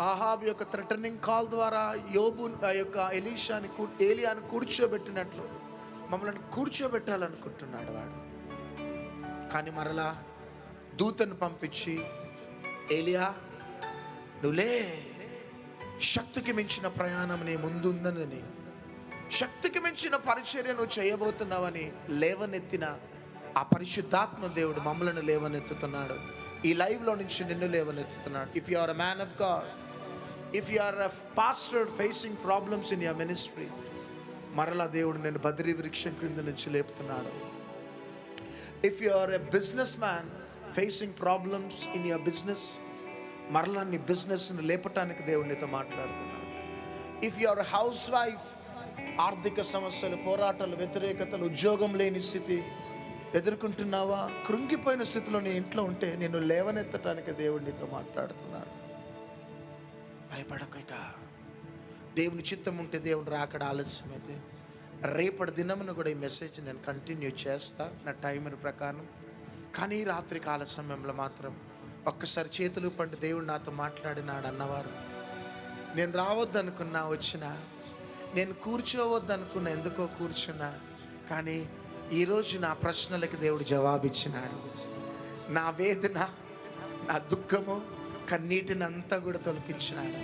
ఆహాబు యొక్క థ్రెటనింగ్ కాల్ ద్వారా యోబు యొక్క ఏలియాని కూర్చోబెట్టినట్లు మమ్మల్ని కూర్చోబెట్టాలనుకుంటున్నాడు వాడు. కానీ మరలా దూతను పంపించి, ఏలియా నువ్వులే, శక్తికి మించిన ప్రయాణం నీ ముందుందని, శక్తికి మించిన పరిచర్య నువ్వు చేయబోతున్నావని లేవనెత్తిన ఆ పరిశుద్ధాత్మ దేవుడు మమ్మల్ని లేవనెత్తుతున్నాడు. ఈ లైవ్లో నుంచి నిన్ను లేవనెత్తుతున్నాడు. If you are a man of God, if you are a pastor facing problems in your ministry, మరలా దేవుడు నేను బద్రీ వృక్షం క్రింద నుంచి లేపుతున్నాడు. If you are a business man facing problems in your business, మరలా నీ బిజినెస్ని లేపటానికి దేవుడు నీతో మాట్లాడుతున్నాడు. If you are housewife, ఆర్థిక సమస్యలు, పోరాటాలు, వ్యతిరేకతలు, ఉద్యోగం లేని స్థితి ఎదుర్కొంటున్నావా, కృంగిపోయిన స్థితిలో నీ ఇంట్లో ఉంటే నేను లేవనెత్తటానికి దేవుడు నీతో మాట్లాడుతున్నాడు. భయపడక. ఇక దేవుని చిత్తం ఉంటే దేవుడు రాకడ ఆలస్యమైతే రేపటి దినమును కూడా ఈ మెసేజ్ నేను కంటిన్యూ చేస్తా నా టైం ప్రకారం. కానీ రాత్రి కాల సమయంలో మాత్రం ఒక్కసారి చేతులు పండి దేవుడు నాతో మాట్లాడినాడు అన్నవారు, నేను రావద్దనుకున్నా వచ్చినా, నేను కూర్చోవద్దనుకున్నా ఎందుకో కూర్చున్నా, కానీ ఈరోజు నా ప్రశ్నలకు దేవుడు జవాబిచ్చినాడు. నా వేదన, నా దుఃఖము, కన్నీటిని అంతా కూడా తొలగించినాడు.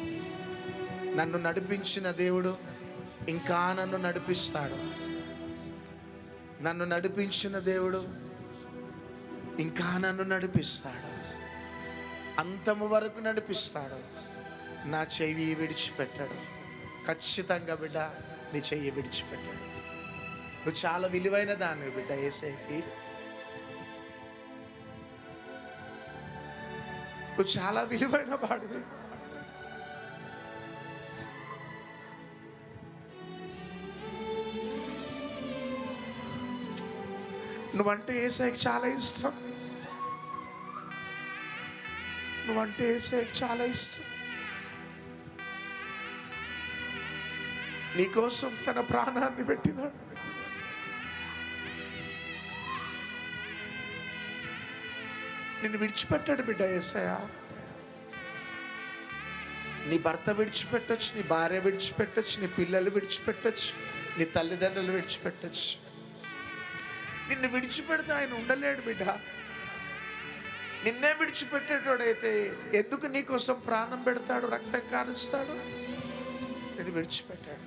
నన్ను నడిపించిన దేవుడు ఇంకా నన్ను నడిపిస్తాడు. నన్ను నడిపించిన దేవుడు ఇంకా నన్ను నడిపిస్తాడు. అంతము వరకు నడిపిస్తాడు. నా చెయ్యి విడిచిపెట్టాడు. ఖచ్చితంగా బిడ్డ, నీ చెయ్యి విడిచిపెట్టాడు. నువ్వు చాలా విలువైన దాన్ని బిడ్డ. యేసయ్యకి నువ్వు చాలా విలువైన వాడివి. నువ్వంటే యేసయ్యకి చాలా ఇష్టం. నువ్వంటే యేసయ్యకి చాలా ఇష్టం. నీకోసం తన ప్రాణాన్ని పెట్టినాడు. నిన్ను విడిచిపెట్టాడు బిడ్డ యేసయ్య. నీ భర్త విడిచిపెట్టొచ్చు, నీ భార్య విడిచిపెట్టొచ్చు, నీ పిల్లలు విడిచిపెట్టొచ్చు, నీ తల్లిదండ్రులు విడిచిపెట్టొచ్చు. నిన్ను విడిచిపెడితే ఆయన ఉండలేడు బిడ్డ. నిన్నే విడిచిపెట్టేటోడైతే ఎందుకు నీకోసం ప్రాణం పెడతాడు, రక్తం కారుస్తాడు? నిన్ను విడిచిపెట్టాడు.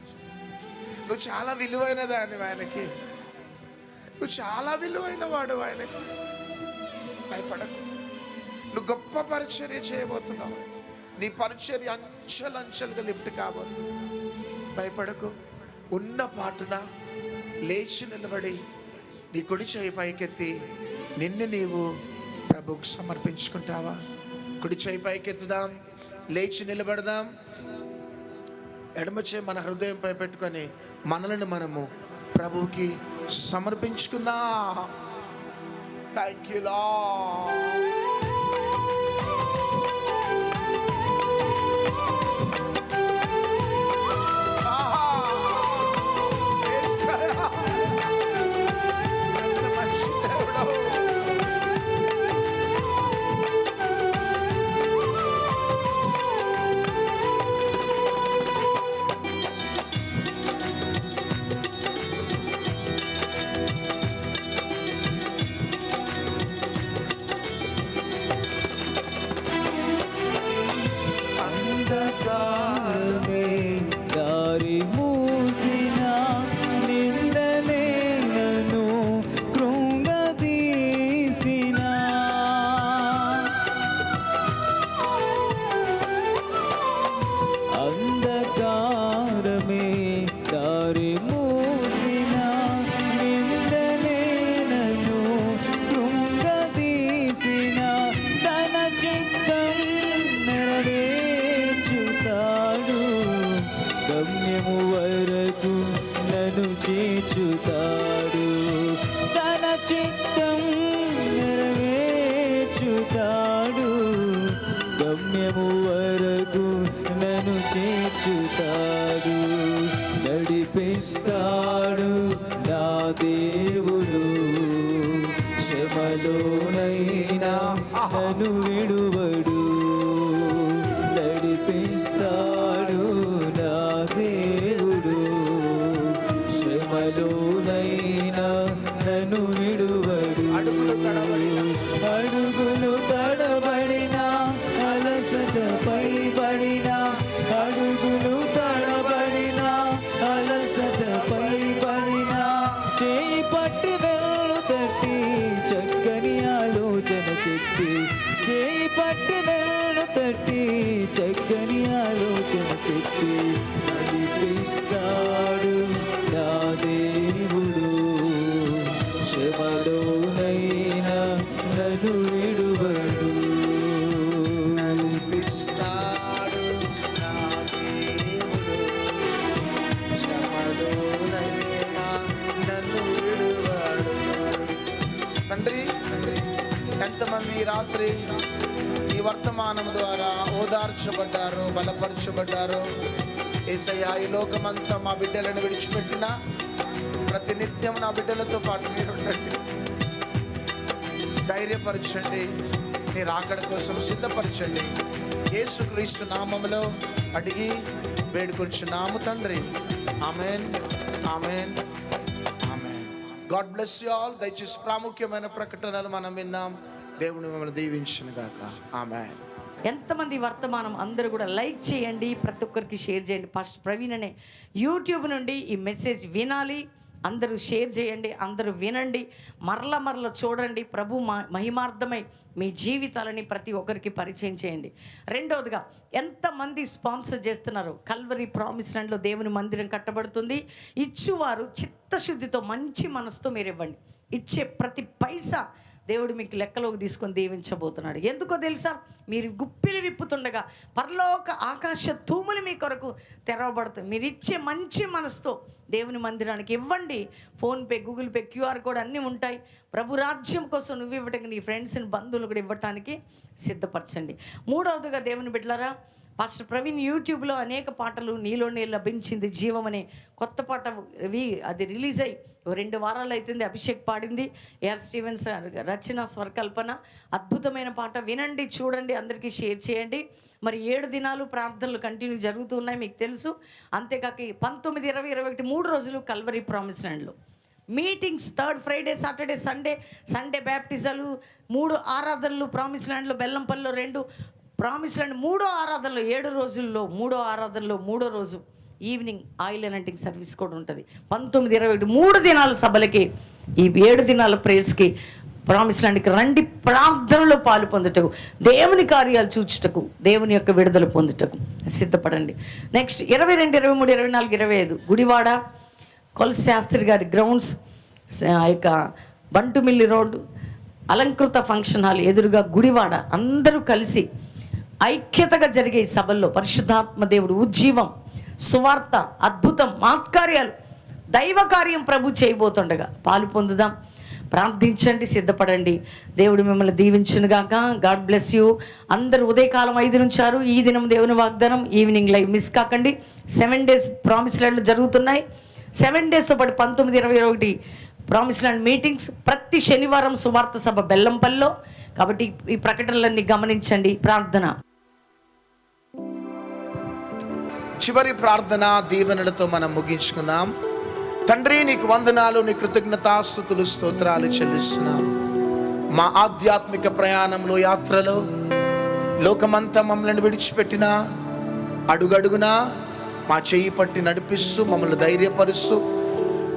నువ్వు చాలా విలువైన దానివి ఆయనకి. నువ్వు చాలా విలువైన వాడు ఆయనకి. భయపడకు. నువ్వు గొప్ప పరిచర్య చేయబోతున్నావు. నీ పరిచర్య అంచెలంచెలుగా లిఫ్ట్ కాబోతుంది. భయపడకు. ఉన్న పాటున లేచి నిలబడి నీ కుడి చేయి పైకెత్తి నిన్ను నీవు ప్రభువుకు సమర్పించుకుంటావా? కుడి చేయి పైకెత్తుదాం, లేచి నిలబడదాం. ఎడమ చేయి మన హృదయంపై పెట్టుకొని మనల్ని మనము ప్రభువుకి సమర్పించుకుందాం. Thank you lord. దారి మూసిన నిందలే నన్ను కృంగదీసిన అంధకారమే దారి మూసిన నిందలే నన్ను కృంగదీసిన తన చిత్తం నెరవేర్చుతాడు. గమ్యము వరకు నన్ను చేర్చుతాడు. తన చిత్తం నెరవేర్చుతాడు. గమ్యము వరకు నన్ను చేర్చుతాడు. నడిపిస్తాడు నా దేవుడు. శ్రమలోనైనా నన్ను విడువడు. నడిపిస్తాడు నా దేవుడు. శ్రమలోనైనా నన్ను విడువడు. అడుగులు తడబడినా అలసటపై పడినా, అడుగులు తడబడినా అలసటపై పడినా, చేయి పట్టి వెళ్ళు తట్టి చక్కని ఆలోచన చెప్పి, చేయి పట్టి వెళ్ళు తట్టి చక్కని ఆలోచన చెప్పి నడిపిస్తాడు నా దేవుడు. శ్రమలోనైనా నన్ను విడువడు. నడిపిస్తాడు నా దేవుడు. శ్రమలోనైనా నన్ను విడువడు. తండ్రి, ఎంతమంది ఈ రాత్రి ఈ వర్తమానం ద్వారా ఓదార్చబడ్డారు, బలపరచబడ్డారు. యేసయ్యా, ఈ లోకమంతా మా బిడ్డలను విడిచిపెట్టినా ప్రతినిత్యం నా బిడ్డలతో పాటు మీరు ఉండండి. ధైర్యపరచండి. నీ రాకడ కోసం సిద్ధపరచండి. యేసుక్రీస్తు నామములో అడిగి వేడుకొంచున్నాము తండ్రి. Amen, amen, amen. God bless you all. దయచేసి ప్రాముఖ్యమైన ప్రకటనలు మనం విన్నాం. దేవుని మిమ్మల్ని దీవించును గాక. ఆమేన్. ఎంతమంది వర్తమానం అందరూ కూడా లైక్ చేయండి, ప్రతి ఒక్కరికి షేర్ చేయండి. పాస్టర్ ప్రవీణ్ అనే యూట్యూబ్ నుండి ఈ మెసేజ్ వినాలి, అందరూ షేర్ చేయండి, అందరూ వినండి, మరల చూడండి. ప్రభు మహిమార్థమై మీ జీవితాలని ప్రతి ఒక్కరికి పరిచయం చేయండి. రెండవదిగా, ఎంతమంది స్పాన్సర్ చేస్తున్నారు? కల్వరీ ప్రామిస్ ల్యాండ్లో దేవుని మందిరం కట్టబడుతుంది. ఇచ్చువారు చిత్తశుద్ధితో మంచి మనసుతో మీరు ఇవ్వండి. ఇచ్చే ప్రతి పైసా దేవుడు మీకు లెక్కలోకి తీసుకొని దీవించబోతున్నాడు. ఎందుకో తెలుసా? మీరు గుప్పిలి విప్పుతుండగా పరలోక ఆకాశ తూములు మీ కొరకు తెరవబడుతుంది. మీరు ఇచ్చే మంచి మనసుతో దేవుని మందిరానికి ఇవ్వండి. PhonePe, Google pay, QR code అన్నీ ఉంటాయి. ప్రభు రాజ్యం కోసం నువ్వు ఇవ్వటానికి, నీ ఫ్రెండ్స్ని, బంధువులు కూడా ఇవ్వటానికి సిద్ధపరచండి. మూడవదిగా దేవుని బిడ్డలారా, పాస్టర్ ప్రవీణ్ యూట్యూబ్లో అనేక పాటలు, నీలోనే లభించింది జీవం అనే కొత్త పాట అది రిలీజ్ అయ్యి 2 వారాలు అవుతుంది. అభిషేక్ పాడింది, ఏఆర్ స్టీవెన్స్ రచన, స్వరకల్పన. అద్భుతమైన పాట. వినండి, చూడండి, అందరికీ షేర్ చేయండి. మరి 7 దినాలు ప్రార్థనలు కంటిన్యూ జరుగుతూ ఉన్నాయి, మీకు తెలుసు. అంతేకాక 19, 20, 21 3 రోజులు కల్వరీ ప్రామిస్ ల్యాండ్లో meetings. 3rd Friday, Saturday, Sunday బ్యాప్టిజాలు, 3 ఆరాధనలు ప్రామిస్ ల్యాండ్లో. బెల్లంపల్లిలో 2, ప్రామిస్ ల్యాండ్ 3వ ఆరాధనలో. 7 రోజుల్లో 3వ ఆరాధనలో 3వ రోజు ఈవినింగ్ ఆయిల్ అనాయింటింగ్ సర్వీస్ కూడా ఉంటుంది. 19, 21 3 దినాల సభలకి, ఈ 7 దినాల ప్రేయర్స్కి ప్రామిస్ ల్యాండ్కి రండి. ప్రార్థనలో పాలు పొందుటకు, దేవుని కార్యాలు చూచుటకు, దేవుని యొక్క విడుదల పొందుటకు సిద్ధపడండి. నెక్స్ట్ 22, 23, 24, 25 గుడివాడ కొలసి శాస్త్రి గారి గ్రౌండ్స్, యొక్క Bantumilli road, Alankrita function hall ఎదురుగా గుడివాడ. అందరూ కలిసి ఐక్యతగా జరిగే సభల్లో పరిశుద్ధాత్మ దేవుడు ఉజ్జీవం, సువార్త, అద్భుతం, మహత్కార్యాలు, దైవ కార్యం ప్రభు చేయబోతుండగా పాలు పొందుదాం. ప్రార్థించండి, సిద్ధపడండి. దేవుడు మిమ్మల్ని దీవించునుగాక. God bless you. అందరూ ఉదయకాలం 5 నుంచి 6 ఈ దినం దేవుని వాగ్దానం ఈవినింగ్ లైవ్ మిస్ కాకండి. 7 days ప్రామిస్ ల్యాండ్లు జరుగుతున్నాయి. 7 daysతో పాటు 19, 21 ప్రామిస్ ల్యాండ్ మీటింగ్స్. ప్రతి శనివారం సువార్త సభ బెల్లంపల్లిలో. కాబట్టి ఈ ప్రకటనలన్నీ గమనించండి. ప్రార్థన. చివరి ప్రార్థన దీవెనలతో మనం ముగించుకుందాం. తండ్రి, నీకు వందనాలు, నీ కృతజ్ఞతాస్తుతులు, స్తోత్రాలు చెల్లిస్తున్నాం. మా ఆధ్యాత్మిక ప్రయాణంలో, యాత్రలో లోకమంతా మమ్మల్ని విడిచిపెట్టిన అడుగడుగునా మా చెయ్యి పట్టి నడిపిస్తూ, మమ్మల్ని ధైర్యపరుస్తూ,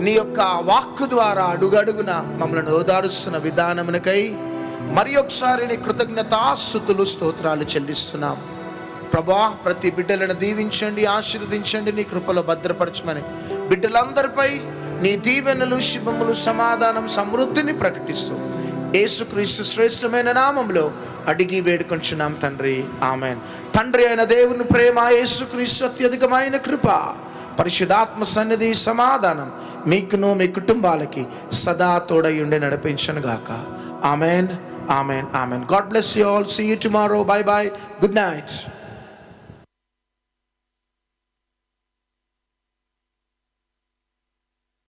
నీ యొక్క వాక్కు ద్వారా అడుగడుగున మమ్మల్ని ఓదారుస్తున్న విధానమునకై మరి ఒకసారి నీ కృతజ్ఞతాస్తుతులు, స్తోత్రాలు చెల్లిస్తున్నాం. ప్రభా, ప్రతి బిడ్డలను దీవించండి, ఆశీర్వదించండి, నీ కృపలో భద్రపరచమని బిడ్డలందరిపై నీ దీవెనలు, శుభములు, సమాధానం, సమృద్ధిని ప్రకటిస్తూ యేసుక్రీస్తు శ్రేష్టమైన నామంలో అడిగి వేడుకొంచున్నాం తండ్రి. ఆమెన్. తండ్రి అయిన దేవుని ప్రేమ, యేసుక్రీస్తు అత్యధికమైన కృప, పరిశుద్ధాత్మ సన్నిధి, సమాధానం మీకును మీ కుటుంబాలకి సదా తోడై ఉండి నడిపించను గాక. Amen, amen, amen. God bless you all. See you tomorrow. Bye bye. Good night.